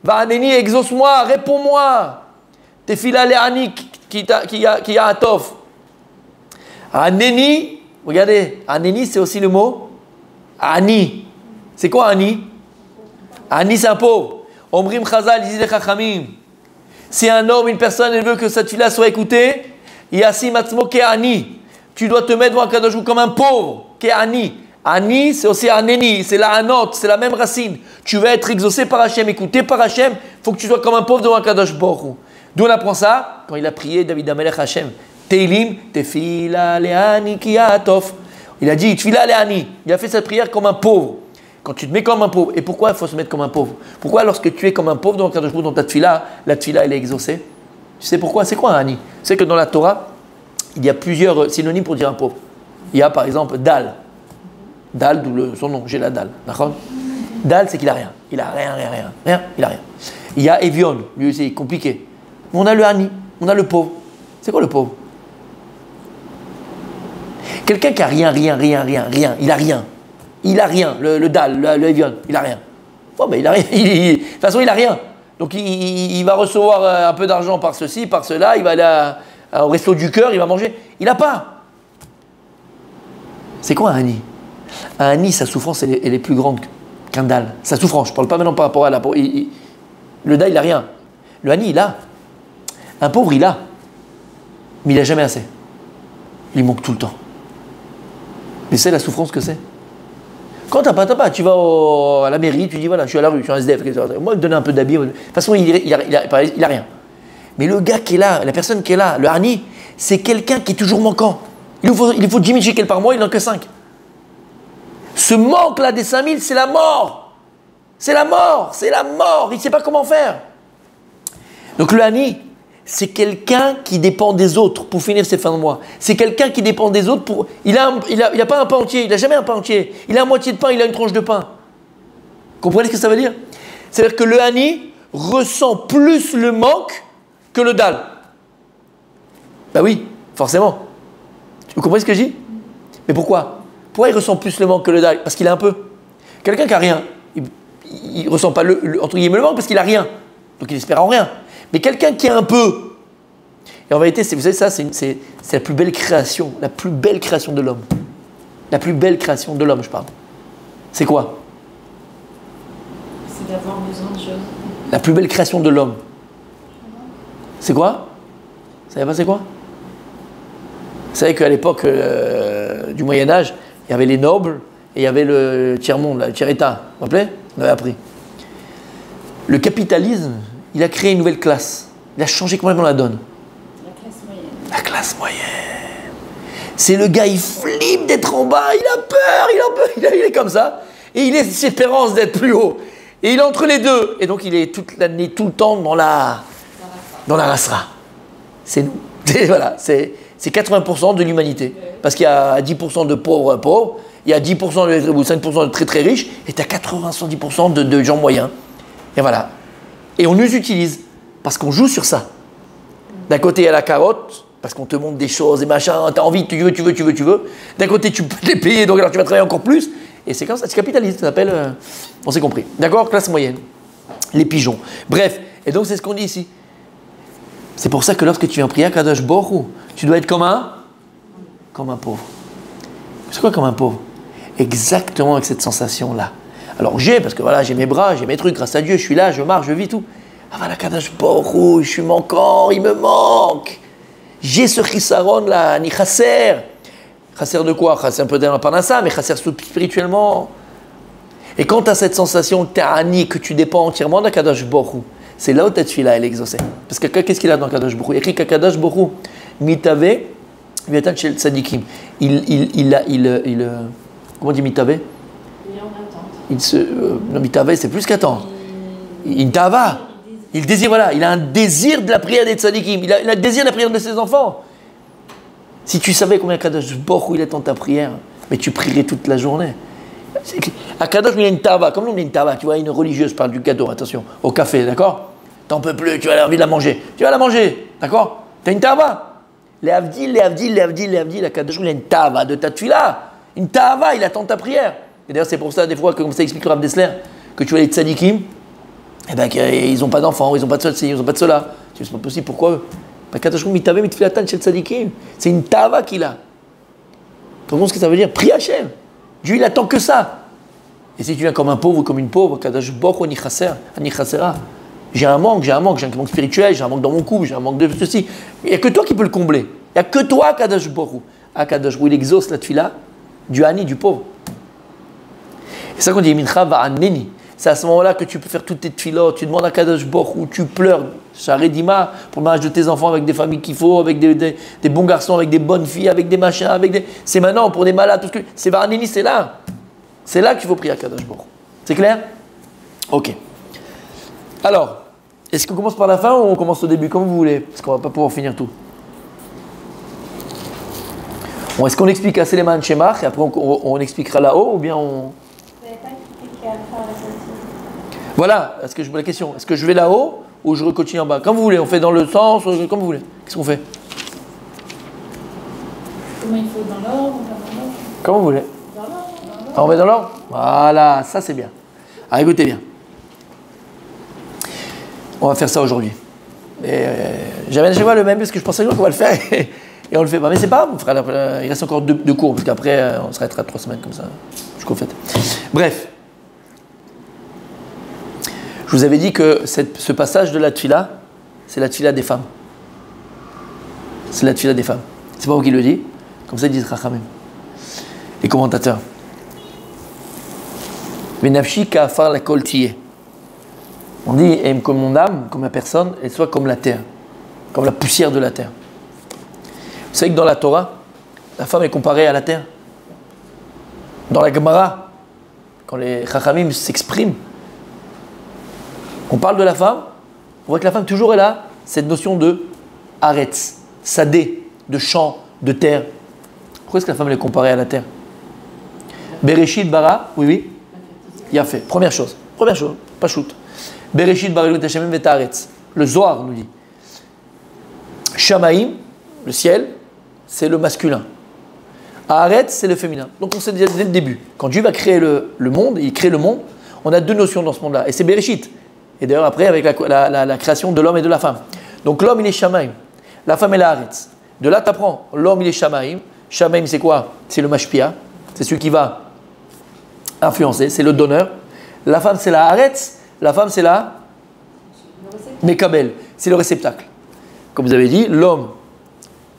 Va'aneni, exauce-moi, réponds-moi. Tefila le'ani qui a atof. Aneni, regardez, Aneni c'est aussi le mot Ani. C'est quoi Ani? Ani c'est un pauvre. Omrim Chazal, disait Chachamim. Si un homme, une personne, elle veut que cette fille-là soit écoutée, Yassim Atzmo Ke'ani. Tu dois te mettre devant un Kadosh comme un pauvre. Ke'ani. Ani, c'est aussi Aneni, c'est la Anot, c'est la même racine. Tu vas être exaucé par Hachem, écouté par Hachem, il faut que tu sois comme un pauvre devant un Kadosh Baruch Hu. D'où on apprend ça? Quand il a prié David Amelech Hachem, Teilim, tefila leani kiatof. Il a dit, tefila leani. Il a fait cette prière comme un pauvre. Quand tu te mets comme un pauvre. Et pourquoi il faut se mettre comme un pauvre? Pourquoi lorsque tu es comme un pauvre dans ta tefila, la tefila elle est exaucée? Tu sais pourquoi? C'est quoi un ani? Tu sais que dans la Torah, il y a plusieurs synonymes pour dire un pauvre. Il y a par exemple dal. Dal, d'où son nom, j'ai la dalle. D'accord? Dal, c'est qu'il a rien. Il a rien, il a rien. Il y a Evion, lui c'est compliqué. On a le ani, on a le pauvre. C'est quoi le pauvre? Quelqu'un qui a rien, il a rien. Il a rien, le dal, le Evion, il a rien. Bon, mais il a rien. De toute façon, il a rien. Donc il va recevoir un peu d'argent par ceci, par cela, il va aller au resto du cœur, il va manger. Il n'a pas. C'est quoi un ani? Un ani, sa souffrance, elle est plus grande qu'un dal. Sa souffrance, je ne parle pas maintenant par rapport à la pauvre. Le dal, il n'a rien. Le ani, il a. Un pauvre, il a. Mais il n'a jamais assez. Il manque tout le temps. Mais c'est la souffrance que c'est. Quand t'as pas. Tu vas à la mairie, tu dis voilà, je suis à la rue, je suis un SDF. Moi, me donner un peu d'habit. De toute façon, il a rien. Mais le gars qui est là, la personne qui est là, le ani, c'est quelqu'un qui est toujours manquant. Il faut 10 000 shekels par mois, il n'en a que 5. Ce manque-là des 5 000, c'est la mort. C'est la mort. Il ne sait pas comment faire. Donc le ani, c'est quelqu'un qui dépend des autres pour finir ses fins de mois. C'est quelqu'un qui dépend des autres pour... Il a pas un pain entier, il n'a jamais un pain entier. Il a une moitié de pain, il a une tranche de pain. Vous comprenez ce que ça veut dire? C'est-à-dire que le ani ressent plus le manque que le dal. Ben oui, forcément. Vous comprenez ce que je dis? Mais pourquoi? Pourquoi il ressent plus le manque que le dal? Parce qu'il a un peu. Quelqu'un qui n'a rien, il ne ressent pas entre guillemets le manque parce qu'il n'a rien. Donc il espère en rien. Mais quelqu'un qui a un peu, et en vérité, vous savez, ça, c'est la plus belle création de l'homme. La plus belle création de l'homme, je parle. C'est quoi? C'est d'avoir besoin de choses. La plus belle création de l'homme. C'est quoi? Vous savez pas c'est quoi? Vous savez qu'à l'époque du Moyen-Âge, il y avait les nobles et il y avait le tiers-monde, le tiers-état. Vous vous rappelez? On avait appris. Le capitalisme, il a créé une nouvelle classe. Il a changé complètement la donne. La classe moyenne. La classe moyenne. C'est le gars, il flippe d'être en bas, il a peur, il est comme ça. Et il a l'espérance d'être plus haut. Et il est entre les deux. Et donc il est toute l'année, tout le temps dans la rasra. C'est nous. Voilà, c'est 80% de l'humanité. Parce qu'il y a 10% de pauvres, il y a 10% ou 5% de très très riches, et tu as 80-110% de gens moyens. Et voilà. Et on nous utilise, parce qu'on joue sur ça. D'un côté, il y a la carotte, parce qu'on te montre des choses, et machin, tu as envie, tu veux. D'un côté, tu peux les payer, donc alors tu vas travailler encore plus. Et c'est comme ça, c'est capitaliste, ça s'appelle... on s'est compris. D'accord? Classe moyenne. Les pigeons. Bref, et donc c'est ce qu'on dit ici. C'est pour ça que lorsque tu viens prier à Kadosh Baruch Hu, tu dois être comme un pauvre. C'est quoi comme un pauvre? Exactement avec cette sensation-là. Alors parce que voilà, j'ai mes bras, j'ai mes trucs, grâce à Dieu, je suis là, je marche, je vis tout. Ah voilà, Kadosh Baruch Hu, je suis manquant, il me manque. J'ai ce chisaron là, ni chasser. Chasser de quoi? Chasser un peu d'un parnassa, mais chasser spirituellement. Et quand tu as cette sensation que tu es ani, que tu dépends entièrement de Kadosh Baruch Hu, c'est là où ta tefila elle est exaucée. Parce que qu'est-ce qu'il a dans Kadosh Baruch Hu? Il y a écrit qu'Kadosh Baruch Hu, mitave, viatan shel tzadikim. Comment on dit mitave? Il est en attente. Non, mitave, c'est plus qu'attendre. Il tava. Il désire, voilà. Il a un désir de la prière des tzadikim. Il a le désir de la prière de ses enfants. Si tu savais combien Kadosh Baruch Hu il attend ta prière, mais tu prierais toute la journée. À Kadosh, il y a une tava. Comme nous, on a une tava. Tu vois, une religieuse parle du gâteau, attention, au café, d'accord? T'en peux plus, tu vas avoir envie de la manger. Tu vas la manger, d'accord? T'as une tava. Les Avdil, à Kadosh, il y a une tava de ta tefila. Une tava, il attend ta prière. Et d'ailleurs, c'est pour ça, des fois, comme ça explique le Rav Dessler, que tu vois les tzadikim, eh ben, ils n'ont pas d'enfants, ils n'ont pas de ceci, ils n'ont pas de cela. C'est pas possible, pourquoi eux? Kadosh, mitave, mitfilatan shel tzadikim. C'est une tava qu'il a. Tu comprends ce que ça veut dire? Prie Hachem. Dieu, il attend que ça. Et si tu viens comme un pauvre ou comme une pauvre, Kadosh Baruch Hu ani chasera. J'ai un manque spirituel, j'ai un manque dans mon couple, j'ai un manque de ceci. Il n'y a que toi qui peux le combler. Il n'y a que toi, Kadosh Baruch Hu. Kadosh Baruch Hu, il exauce la tefila du ani, du pauvre. C'est ça qu'on dit, mincha va'aneni. c'est à ce moment-là que tu peux faire toutes tes tfilotes, tu demandes à Kadosh Baruch Hu, tu pleures, Sharedima, pour le mariage de tes enfants avec des familles qu'il faut, avec des bons garçons, avec des bonnes filles, avec des machins, c'est maintenant pour des malades, tout ce que... C'est Varanini, c'est là. C'est là qu'il faut prier à Kadosh Baruch Hu. C'est clair? Ok. Alors, est-ce qu'on commence par la fin ou on commence au début, comme vous voulez? Parce qu'on ne va pas pouvoir finir tout. Bon, est-ce qu'on explique à Seleman Shemach et après on expliquera là-haut ou bien on... Vous n'avez pas expliqué à faire la sortie. Voilà, est-ce que je la question, est-ce que je vais là-haut ou je continue en bas? Comme vous voulez, on fait dans le sens, comme vous voulez. Qu'est-ce qu'on fait? Comment il faut dans l'ordre, on va dans l'ordre. Comme vous voulez. Dans l'ordre. Ah, on met dans l'ordre? Voilà, ça c'est bien. Ah, écoutez bien. On va faire ça aujourd'hui. J'avais déjà le même parce que je pensais qu'on va le faire et on le fait pas. Mais c'est pas grave, il reste encore deux cours parce qu'après on s'arrêtera 3 semaines comme ça. Jusqu'au fait. Bref. Je vous avais dit que ce passage de la tfila, c'est la tfila des femmes. C'est la tfila des femmes. C'est pas moi qui le dis. Comme ça ils disent Chachamim. Les commentateurs. Venafshi ka'afar la kol tiyeh. On dit, aime comme mon âme, comme ma personne, elle soit comme la terre, comme la poussière de la terre. Vous savez que dans la Torah, la femme est comparée à la terre. Dans la Gemara, quand les Chachamim s'expriment, on parle de la femme, on voit que la femme toujours est là, cette notion de Aretz, Sadé, de champ, de terre. Pourquoi est-ce que la femme est comparée à la terre? Bereshit bara, oui, il a fait. Première chose, pas shoot. Bereshit bara Elohim Hashem v'ta'aretz. Le Zohar nous dit. Shamaim, le ciel, c'est le masculin. Haaretz, c'est le féminin. Donc on sait dès le début. Quand Dieu va créer le monde, il crée le monde, on a 2 notions dans ce monde-là. Et c'est Bereshit. Et d'ailleurs après avec la création de l'homme et de la femme. Donc l'homme il est Shamaim. La femme elle est Haaretz. De là tu apprends. L'homme il est Shamaim. Shamaim c'est quoi? C'est le Mashpia. C'est celui qui va influencer. C'est le donneur. La femme c'est la Haaretz. La femme c'est la Mekabel. C'est le réceptacle. Comme vous avez dit, l'homme,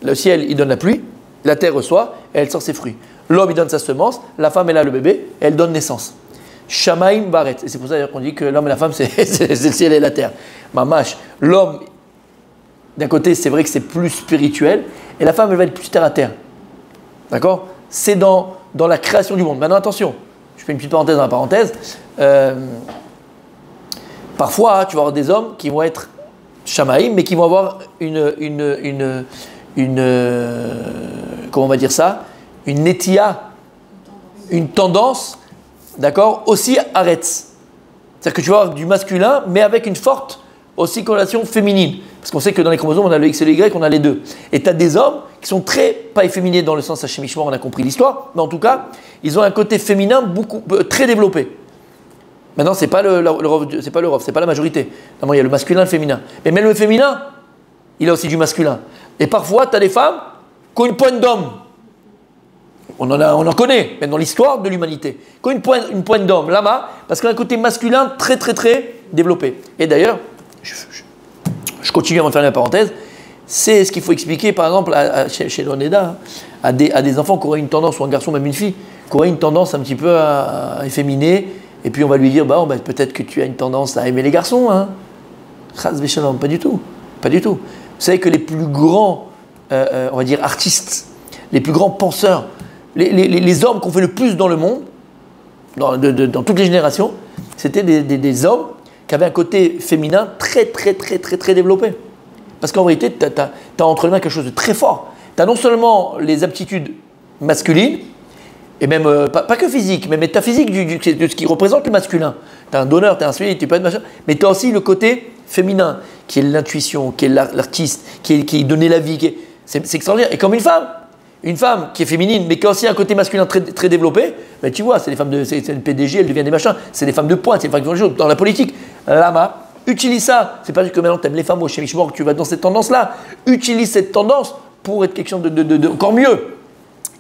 le ciel il donne la pluie. La terre reçoit et elle sort ses fruits. L'homme il donne sa semence. La femme elle a le bébé et elle donne naissance. Shamaim baret. Et c'est pour ça qu'on dit que l'homme et la femme, c'est le ciel et la terre. Mamash. L'homme, d'un côté, c'est vrai que c'est plus spirituel. Et la femme, elle va être plus terre à terre. D'accord? C'est dans la création du monde. Maintenant, attention. Je fais une petite parenthèse dans la parenthèse. Parfois, tu vas avoir des hommes qui vont être Shamaim, mais qui vont avoir une comment on va dire ça? Une netia, une tendance. D'accord? Aussi Haaretz. C'est-à-dire que tu vas avoir du masculin, mais avec une forte aussi connotation féminine. Parce qu'on sait que dans les chromosomes, on a le X et le Y, on a les deux. Et tu as des hommes qui sont pas efféminés dans le sens hachémichement, on a compris l'histoire, mais en tout cas, ils ont un côté féminin très développé. Maintenant, c'est pas le rov, c'est pas la majorité. Normalement, il y a le masculin et le féminin. Mais même le féminin, il a aussi du masculin. Et parfois, tu as des femmes qui ont une pointe d'homme. On en connaît, même dans l'histoire de l'humanité. Qui ont une pointe d'homme, là-bas, parce qu'on a un côté masculin très, très, très développé. Et d'ailleurs, je continue avant de faire la parenthèse, c'est ce qu'il faut expliquer, par exemple, chez l'Oneda, à des enfants qui auraient une tendance, ou un garçon, même une fille, qui aurait une tendance un petit peu à efféminer, et puis on va lui dire, peut-être que tu as une tendance à aimer les garçons, hein. Chaz v'shalom, pas du tout. Pas du tout. Vous savez que les plus grands, on va dire, artistes, les plus grands penseurs, les hommes qu'on fait le plus dans le monde, dans toutes les générations, c'était des hommes qui avaient un côté féminin très, très, très, très, très développé. Parce qu'en réalité, tu as entre les mains quelque chose de très fort. Tu as non seulement les aptitudes masculines, et même, pas que physique, mais métaphysique de ce qui représente le masculin. Tu as un donneur, tu as un suivi, tu peux être machin, mais tu as aussi le côté féminin, qui est l'intuition, qui est l'artiste, qui est donner la vie. C'est extraordinaire. Et comme une femme qui est féminine, mais qui a aussi un côté masculin très, très développé, ben tu vois, c'est une PDG, elle devient des machins, c'est des femmes de pointe, c'est des femmes qui font des choses dans la politique. Lama, utilise ça. C'est pas juste que maintenant tu aimes les femmes au chémichement, que tu vas dans cette tendance-là. Utilise cette tendance pour être quelque chose de encore mieux.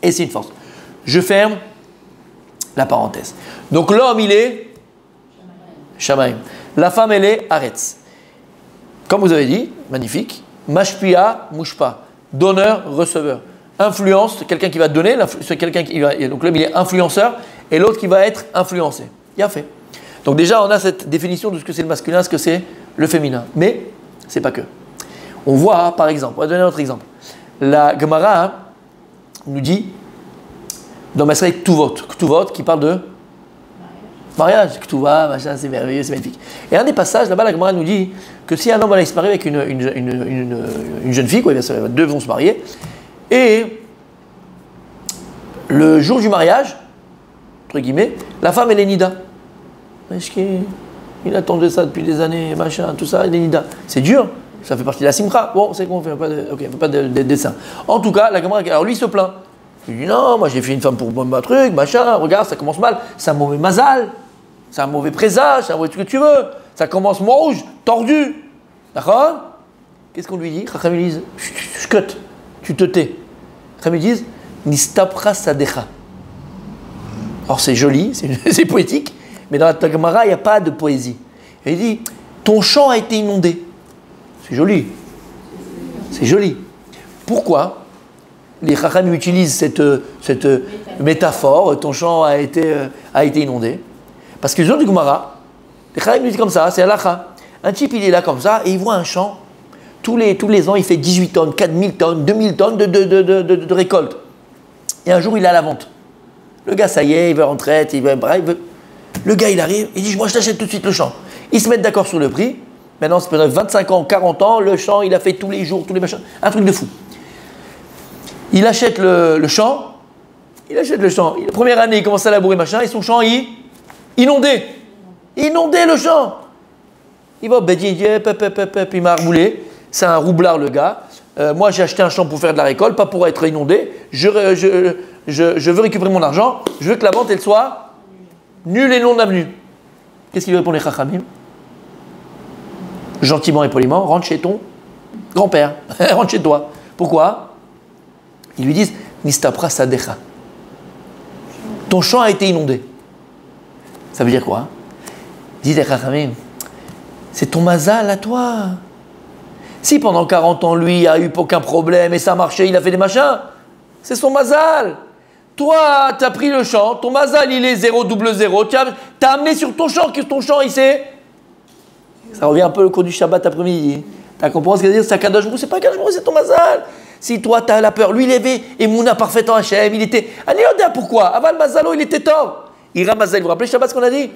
Et c'est une force. Je ferme la parenthèse. Donc l'homme, il est Shamaim. La femme, elle est Haaretz. Comme vous avez dit, magnifique. Mashpia, Mushpa. Donneur, receveur. Influence, c'est quelqu'un qui va donner, c'est quelqu'un qui va. Donc l'homme il est influenceur et l'autre qui va être influencé. Il a fait. Donc déjà, on a cette définition de ce que c'est le masculin, ce que c'est le féminin. Mais, c'est pas que. On voit, par exemple, on va donner un autre exemple. La Gemara nous dit, dans Masrei Ktuvot, qui parle de mariage, Ktuva, machin, c'est merveilleux, c'est magnifique. Et un des passages, là-bas, la Gemara nous dit que si un homme va se marier avec une jeune fille, quoi, deux vont se marier, et le jour du mariage, entre guillemets, la femme elle est nida. Il attendait ça depuis des années, machin, tout ça, il est nida. C'est dur, ça fait partie de la simcha. Bon, c'est qu'on ne fait pas de dessin. En tout cas, la Gemara, alors lui il se plaint. Il dit non, moi j'ai fait une femme pour un truc, machin, regarde, ça commence mal, c'est un mauvais mazal, c'est un mauvais présage, c'est un mauvais truc que tu veux, ça commence moins rouge, tordu. D'accord? Qu'est-ce qu'on lui dit? Chachamim disent, shkut, tu te tais. Chachamim disent, nistapra sadecha. Alors c'est joli, c'est poétique, mais dans la Gemara, il n'y a pas de poésie. Et il dit, ton champ a été inondé. C'est joli. C'est joli. Pourquoi les Chachamim utilisent cette métaphore, ton champ a été inondé? Parce que les gens du Gemara, les Chachamim disent comme ça, c'est halakha. Un type, il est là comme ça, et il voit un champ. Tous les ans, il fait 18 tonnes, 4000 tonnes, 2000 tonnes de récolte. Et un jour, il est à la vente. Le gars, ça y est, il veut en retraite, le gars, il arrive, il dit, moi, je t'achète tout de suite le champ. Ils se mettent d'accord sur le prix. Maintenant, c'est pendant 25 ans, 40 ans, le champ, il a fait tous les jours, tous les machins. Un truc de fou. Il achète le champ. La première année, il commence à labourer, machin, et son champ, inondé. Inondé le champ. Il va au Bédi, il dit, il m'a remoulé. C'est un roublard, le gars. Moi, j'ai acheté un champ pour faire de la récolte, pas pour être inondé. Je veux récupérer mon argent. Je veux que la vente, elle soit nulle et non avenue. Qu'est-ce qu'il lui répond, les Chachamim? Gentiment et poliment, rentre chez ton grand-père. Rentre chez toi. Pourquoi? Ils lui disent, nistapra sadecha. Ton champ a été inondé. Ça veut dire quoi? Dis les Chachamim, c'est ton mazal à toi. Si pendant 40 ans, lui, a eu aucun problème et ça marchait, il a fait des machins, c'est son mazal. Toi, tu as pris le champ, ton mazal, il est 0, 0. Tu as amené sur ton champ, que ton champ, il s'est... Ça revient un peu au cours du Shabbat après-midi. Tu as compris ce qu'il veut dire? C'est un Kadosh Baruch Hu, c'est pas un Kadosh Baruch Hu, c'est ton mazal. Si toi, tu as la peur, lui, il avait Emouna parfaite en Hachem, il était... Allez, pourquoi? Aval Mazalo, il était tort. Ira Mazal, vous vous rappelez Shabbat ce qu'on a dit?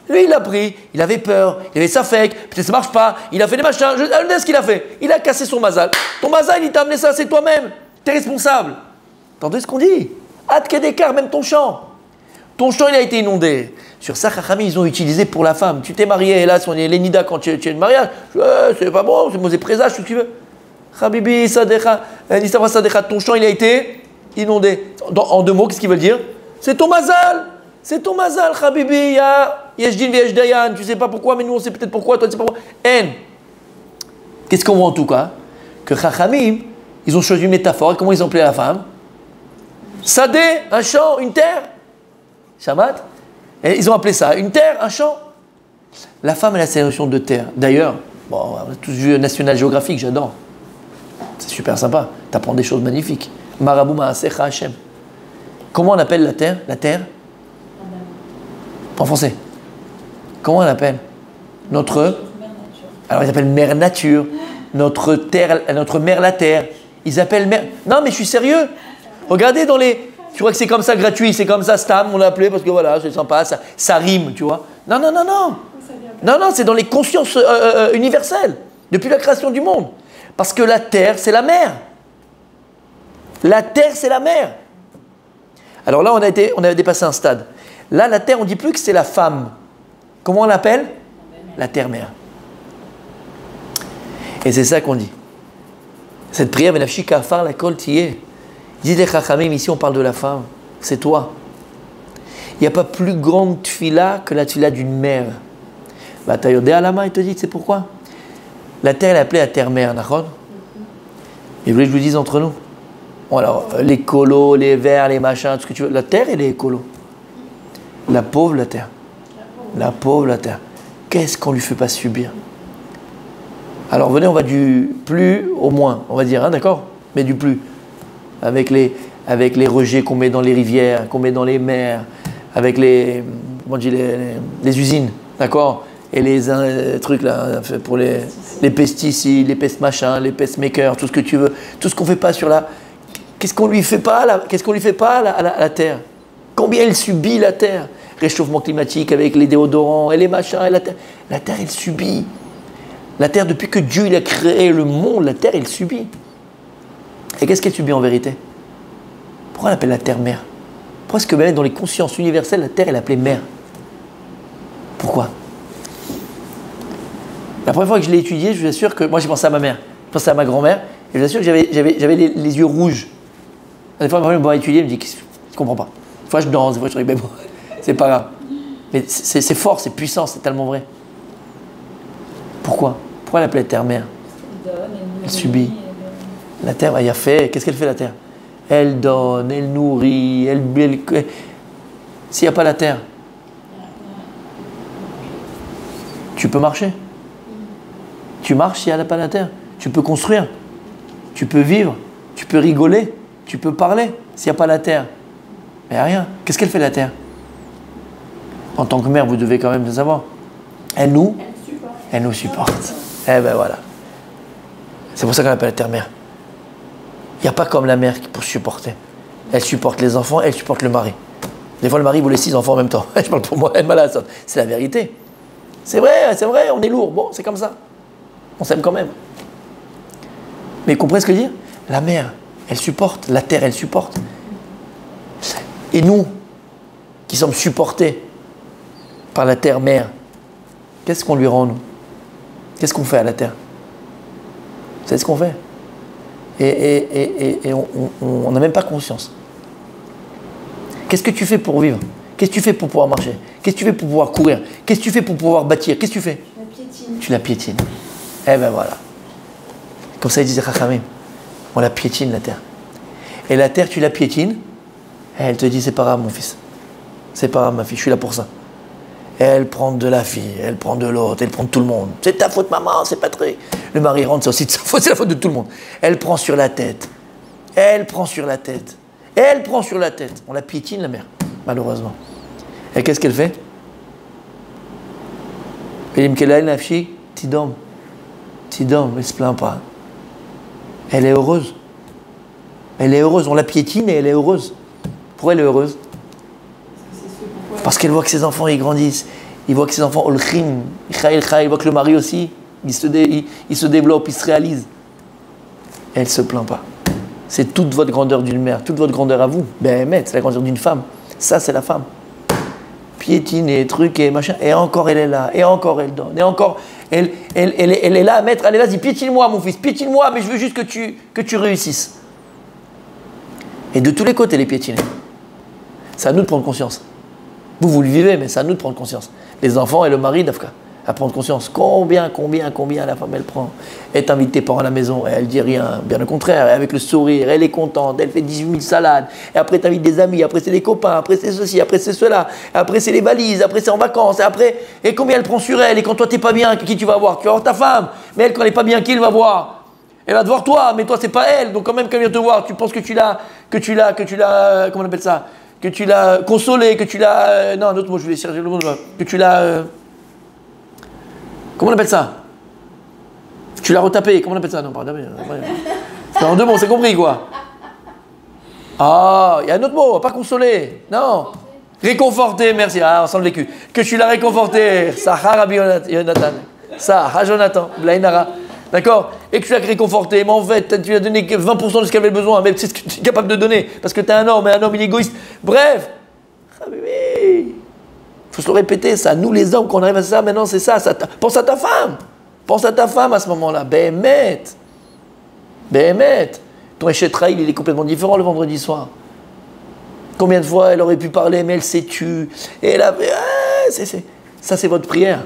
Lui, il a pris, il avait peur, il avait sa fake, peut-être ça marche pas, il a fait des machins, ce qu'il a fait. Il a cassé son mazal. Ton mazal, il t'a amené ça, c'est toi-même. Tu es responsable. Entendez ce qu'on dit? Adkedekar, même ton champ. Ton champ, il a été inondé. Sur ça, Chachamim, ils ont utilisé pour la femme. Tu t'es marié, hélas, on est l'Enida quand tu es le mariage. C'est pas bon, c'est mauvais présage, tout ce que tu veux. Habibi, Sadecha, Nistabra Sadecha, ton champ, il a été inondé. En deux mots, qu'est-ce qu'ils veulent dire? C'est ton mazal. C'est ton mazal, Habibi, il y a Yeshdin Vyesh Dayan, tu sais pas pourquoi, mais nous on sait peut-être pourquoi, toi tu sais pas pourquoi. Qu'est-ce qu'on voit en tout cas? Que Chachamim, ils ont choisi une métaphore, et comment ils ont appelé la femme? Sadé, un champ, une terre. Shamat. Et ils ont appelé ça une terre, un champ. La femme, elle a sa notion de terre. D'ailleurs, bon, on a tous vu National Geographic, j'adore. C'est super sympa, tu apprends des choses magnifiques. Marabou Ma'asecha Hashem. Comment on appelle la terre? La terre? En français. Comment on l'appelle? Notre... Alors ils appellent mère nature. Notre terre, notre mère la terre. Ils appellent mère... Non mais je suis sérieux. Regardez dans les... Tu vois que c'est comme ça gratuit, c'est comme ça Stam, on l'a appelé parce que voilà, c'est sympa, ça rime, tu vois. Non. Non, c'est dans les consciences universelles. Depuis la création du monde. Parce que la terre, c'est la mer. La terre, c'est la mer. Alors là, on avait dépassé un stade. Là, la terre, on ne dit plus que c'est la femme. Comment on l'appelle? La terre-mère. Et c'est ça qu'on dit. Cette prière, Benafshi Kafar, la kol tiyeh. Dit les Chachamim, ici on parle de la femme. C'est toi. Il n'y a pas plus grande tfila que la tfila d'une mère. Batayodé Alama, il te dit, c'est pourquoi? La terre, elle est appelée la terre-mère, d'accord? Et vous voulez que je vous dise entre nous? Bon, alors, les colos, les verts, les machins, tout ce que tu veux. La terre, elle est écolo. La pauvre, la terre. La pauvre, la terre. Qu'est-ce qu'on lui fait pas subir? Alors, venez, on va du plus au moins, on va dire, hein, d'accord? Mais du plus. Avec les rejets qu'on met dans les rivières, qu'on met dans les mers, avec les usines. D'accord? Et les trucs là, pour les pesticides, les pest machin, les pestmakers, tout ce que tu veux, tout ce qu'on fait pas sur la... Qu'est-ce qu'on lui fait pas là? Qu'est-ce qu'on lui fait pas à la Terre? Combien elle subit la Terre? Réchauffement climatique avec les déodorants et les machins et la Terre. La Terre, elle subit. La Terre, depuis que Dieu il a créé le monde, la Terre, elle subit. Et qu'est-ce qu'elle subit en vérité? Pourquoi on l'appelle la Terre mère? Pourquoi est-ce que même dans les consciences universelles, la Terre, elle est appelée mère? Pourquoi? La première fois que je l'ai étudié, je vous assure que moi j'ai pensé à ma mère, je pensais à ma grand-mère, et je vous assure que j'avais les yeux rouges. Des fois, ma mère me voit étudier, elle me dit, je comprends pas. Des fois je danse, des fois je dis, mais bon, c'est pas grave. Mais c'est fort, c'est puissant, c'est tellement vrai. Pourquoi? Pourquoi elle appelait Terre mère? Elle subit. La Terre, elle a fait, qu'est-ce qu'elle fait la Terre? Elle donne, elle nourrit, elle... S'il n'y a pas la Terre, tu peux marcher. Tu marches s'il n'y a pas la Terre. Tu peux construire. Tu peux vivre. Tu peux rigoler. Tu peux parler s'il n'y a pas la Terre. Mais il n'y a rien. Qu'est-ce qu'elle fait la Terre? En tant que mère, vous devez quand même le savoir. Elle nous supporte. Eh ben voilà. C'est pour ça qu'on l'appelle la Terre-mère. Il n'y a pas comme la mère pour supporter. Elle supporte les enfants, elle supporte le mari. Des fois, le mari voulait 6 enfants en même temps. Je parle pour moi, elle m'a la sorte. C'est la vérité. C'est vrai, on est lourd. Bon, c'est comme ça. On s'aime quand même. Mais vous comprenez ce que je veux dire? La mère, elle supporte. La terre, elle supporte. Et nous, qui sommes supportés par la terre-mère, qu'est-ce qu'on lui rend, nous? Qu'est-ce qu'on fait à la terre? Vous savez ce qu'on fait? Et on n'a même pas conscience. Qu'est-ce que tu fais pour vivre? Qu'est-ce que tu fais pour pouvoir marcher? Qu'est-ce que tu fais pour pouvoir courir? Qu'est-ce que tu fais pour pouvoir bâtir? Qu'est-ce que tu fais? La piétine. Tu la piétines. Eh ben voilà. Comme ça, ils disaient Chachamim. On la piétine, la terre. Et la terre, tu la piétines. Et elle te dit, c'est pas grave, mon fils. C'est pas grave, ma fille, je suis là pour ça. Et elle prend de la fille, elle prend de l'autre, elle prend de tout le monde. C'est ta faute, maman, c'est pas très... Le mari rentre, c'est aussi de sa faute, c'est la faute de tout le monde. Elle prend sur la tête. Elle prend sur la tête. Elle prend sur la tête. On la piétine, la mère, malheureusement. Et qu'est-ce qu'elle fait? Elle dit, la fille, Tidom, elle ne se plaint pas. Elle est heureuse. Elle est heureuse. On la piétine et elle est heureuse. Pourquoi elle est heureuse? Parce qu'elle voit que ses enfants ils grandissent. Il voit que ses enfants, Olchim, il voit que le mari aussi, il se développe, il se réalise. Elle ne se plaint pas. C'est toute votre grandeur d'une mère, toute votre grandeur à vous. Ben, c'est la grandeur d'une femme. Ça, c'est la femme. Piétiner, truquer, machin. Et encore, elle est là. Et encore, elle donne. Et encore, elle est là à mettre. Allez, vas-y, piétine-moi, mon fils. Piétine-moi, mais je veux juste que tu réussisses. Et de tous les côtés, les piétiner. C'est à nous de prendre conscience. Vous le vivez, mais c'est à nous de prendre conscience. Les enfants et le mari, d'Afka, à prendre conscience. Combien la femme, elle prend. Elle t'invite tes parents à la maison, et elle dit rien. Bien au contraire, avec le sourire, elle est contente, elle fait 18 000 salades. Et après, t'invites des amis, après c'est des copains, après c'est ceci, après c'est cela. Après c'est les valises, après c'est en vacances. Et combien elle prend sur elle. Et quand toi, t'es pas bien, qui tu vas voir? Tu vas voir ta femme. Mais elle, quand elle est pas bien, qui elle va voir? Elle va te voir toi, mais toi, c'est pas elle. Donc quand même, quand elle vient te voir, tu penses que tu l'as, comment on appelle ça? Que tu l'as consolé, que tu l'as... non, un autre mot, je vais chercher le mot. Que tu l'as... comment on appelle ça? Tu l'as retapé, comment on appelle ça? Non, pardon. C'est en 2 mots, c'est compris quoi? Ah, il y a un autre mot, pas consolé. Non. Réconforté, merci. Ah, on sent le vécu. Que tu l'as réconforté. Ça, Rabbi Yonatan. Ça, Jonathan, Blainara. D'accord? Et que tu l'as réconforté, mais en fait, tu lui as donné 20% de ce qu'il avait besoin, mais c'est ce que tu es capable de donner, parce que tu es un homme, et un homme il est égoïste. Bref, il faut se le répéter, ça. Nous les hommes, quand on arrive à ça, maintenant c'est ça. Pense à ta femme. Pense à ta femme à ce moment-là. Béhémet. Ton échetrail, il est complètement différent le vendredi soir. Combien de fois elle aurait pu parler, mais elle s'est tue. Et elle avait... ça, c'est votre prière.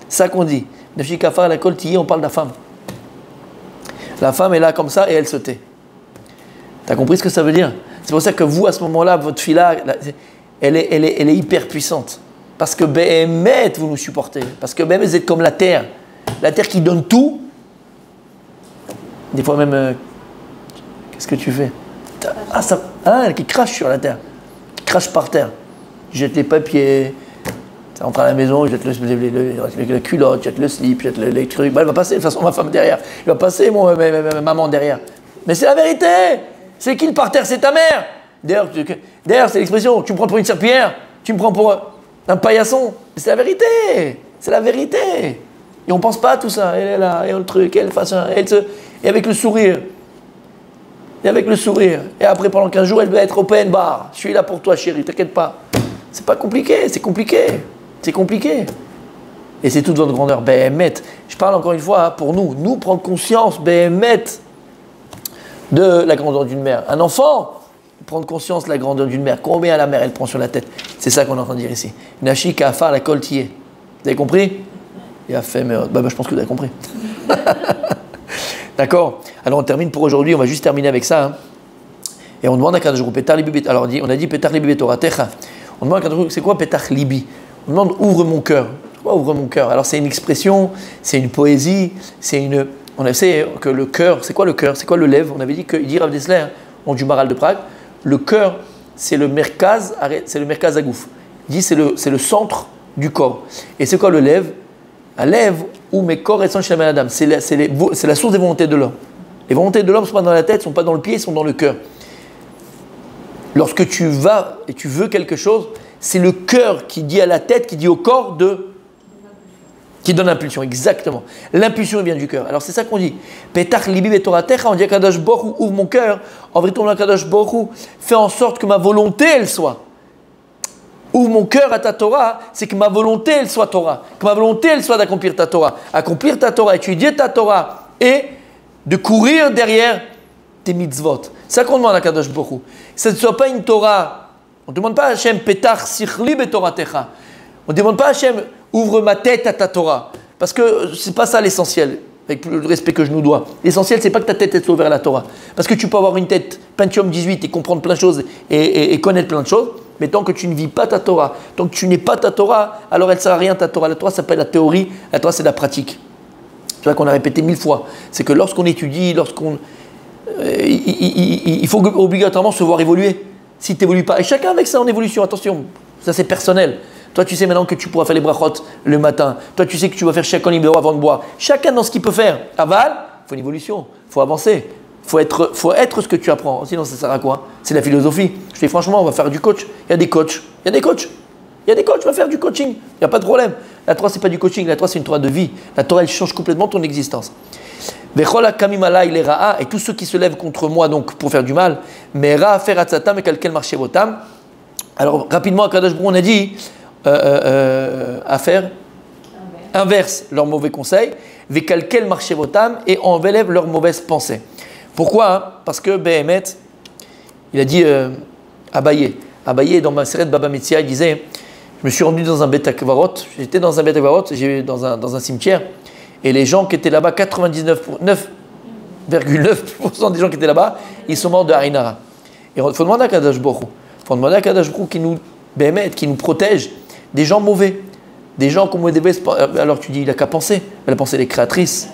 Ça qu'on dit. La coltille, on parle de la femme. La femme est là comme ça et elle se tait. Tu as compris ce que ça veut dire? C'est pour ça que vous, à ce moment-là, votre fille-là, elle est hyper puissante. Parce que Béhémet, vous nous supportez. Parce que Béhémet, vous êtes comme la terre. La terre qui donne tout. Des fois même, qu'est-ce que tu fais? Qui crache sur la terre. Qui crache par terre. Jette les papiers. Tu rentres à la maison, jette la culotte, jette le slip, jette les trucs. Bah, elle va passer, de toute façon, ma femme derrière. Il va passer, ma maman derrière. Mais c'est la vérité. C'est qui le parterre? C'est ta mère. D'ailleurs, c'est l'expression. Tu me prends pour une serpillière. Tu me prends pour un paillasson. Mais c'est la vérité. C'est la vérité. Et on pense pas à tout ça. Elle est là, et le truc, elle fait ça. Et avec le sourire. Et avec le sourire. Et après, pendant 15 jours, elle va être open bar. Je suis là pour toi, chérie, t'inquiète pas. C'est pas compliqué, c'est compliqué. C'est compliqué. Et c'est toute votre grandeur. Béhémet. Je parle encore une fois pour nous prendre conscience, Béhémet, de la grandeur d'une mère. Un enfant, prendre conscience de la grandeur d'une mère. Combien la mère, elle prend sur la tête. C'est ça qu'on est en train de dire ici. Nashi Kafa la coltier. Vous avez compris? Il a fait, mais je pense que vous avez compris. D'accord? Alors on termine pour aujourd'hui, on va juste terminer avec ça. Hein. Et on demande à Kadosh Baruch Hu, Petar Libi, alors on a dit Petar Libi Betoratecha. On demande à Kadosh Baruch Hu, c'est quoi Petar Libi? On demande ouvre mon cœur. Pourquoi ouvre mon cœur? Alors c'est une expression, c'est une poésie, c'est une. On sait que le cœur, c'est quoi le cœur? C'est quoi le lève? On avait dit que dit Rav Dessler, on du Maral de Prague, le cœur, c'est le merkaz agouf. Il dit c'est le centre du corps. Et c'est quoi le lève? Un lève où mes corps et sang chez la madame. C'est la source des volontés de l'homme. Les volontés de l'homme ne sont pas dans la tête, ne sont pas dans le pied, sont dans le cœur. Lorsque tu vas et tu veux quelque chose, c'est le cœur qui dit à la tête, qui dit au corps qui donne l'impulsion, exactement. L'impulsion vient du cœur. Alors c'est ça qu'on dit. Petach libi betoratecha, on dit à Kadosh Baruch Hu, ouvre mon cœur. En vérité, on dit à Kadosh Baruch Hu, fais en sorte que ma volonté, elle soit. Ouvre mon cœur à ta Torah, c'est que ma volonté, elle soit Torah. Que ma volonté, elle soit d'accomplir ta Torah. Accomplir ta Torah, étudier ta Torah et de courir derrière tes mitzvot. C'est ça qu'on demande à Kadosh Baruch Hu. Ça ne soit pas une Torah. On ne demande pas à Hachem, Petach sichli betoratecha. On ne demande pas à Hachem, ouvre ma tête à ta Torah. Parce que ce n'est pas ça l'essentiel, avec le respect que je nous dois. L'essentiel, ce n'est pas que ta tête soit ouverte à la Torah. Parce que tu peux avoir une tête Pentium 18 et comprendre plein de choses et connaître plein de choses. Mais tant que tu ne vis pas ta Torah, tant que tu n'es pas ta Torah, alors elle ne sert à rien ta Torah. La Torah, ça s'appelle la théorie, la Torah, c'est la pratique. C'est ça qu'on a répété 1000 fois. C'est que lorsqu'on étudie, il faut obligatoirement se voir évoluer. Si tu n'évolues pas, et chacun avec ça en évolution, attention, ça c'est personnel. Toi, tu sais maintenant que tu pourras faire les brachot le matin. Toi, tu sais que tu vas faire chacun libéro avant de boire. Chacun dans ce qu'il peut faire. Aval, il faut une évolution, il faut avancer. Il faut être ce que tu apprends. Sinon, ça sert à quoi? C'est la philosophie. Je dis franchement, on va faire du coach. Il y a des coachs. Il y a des coachs. On va faire du coaching. Il n'y a pas de problème. La Torah, ce n'est pas du coaching. La Torah, c'est une Torah de vie. La Torah, elle change complètement ton existence. Et tous ceux qui se lèvent contre moi donc pour faire du mal, alors rapidement à Kadosh Baruch Hu, on a dit à faire inverse leurs mauvais conseils, et enlève leurs mauvaises pensées. Pourquoi? Parce que Béhémet, il a dit Abaye dans ma série de Baba Metzia, il disait, je me suis rendu dans un Beth Akvarot, j'étais dans un Beth Akvarot, dans un cimetière, et les gens qui étaient là-bas, 99,9% des gens qui étaient là-bas, ils sont morts de Harinara. Et il faut demander à Kadosh Baruch Hu, il faut demander à Kadosh Baruch Hu qui nous protège des gens mauvais, des gens comme des. Alors tu dis, il n'a qu'à penser, la pensée est créatrice.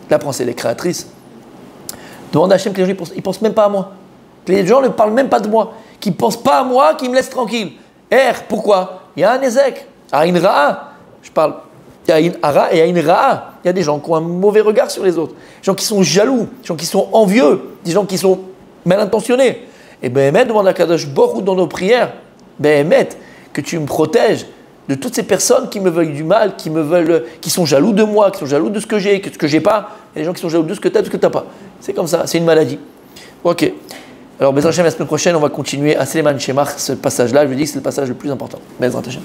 La pensée est créatrice. Demande à Hachem que les gens ils pensent même pas à moi. Que les gens ne parlent même pas de moi. Qu'ils ne pensent pas à moi, qu'ils me laissent tranquille. Pourquoi? Il y a un Ezek, il y a une Ra'a. Je parle. Il y a une Ara et il y a une Ra'a. Il y a des gens qui ont un mauvais regard sur les autres. Des gens qui sont jaloux, des gens qui sont envieux, des gens qui sont mal intentionnés. Et Béhémet demande à Kadosh Baruch Hu dans nos prières, Béhémet, que tu me protèges de toutes ces personnes qui me veulent du mal, qui sont jaloux de moi, qui sont jaloux de ce que j'ai, ce que j'ai pas. Il y a des gens qui sont jaloux de ce que tu as, de ce que tu n'as pas. C'est comme ça, c'est une maladie. Ok. Alors, Bezrat Hashem, la semaine prochaine, on va continuer à Seleman Shemach, ce passage-là. Je vous dis que c'est le passage le plus important. Bezrat Hashem.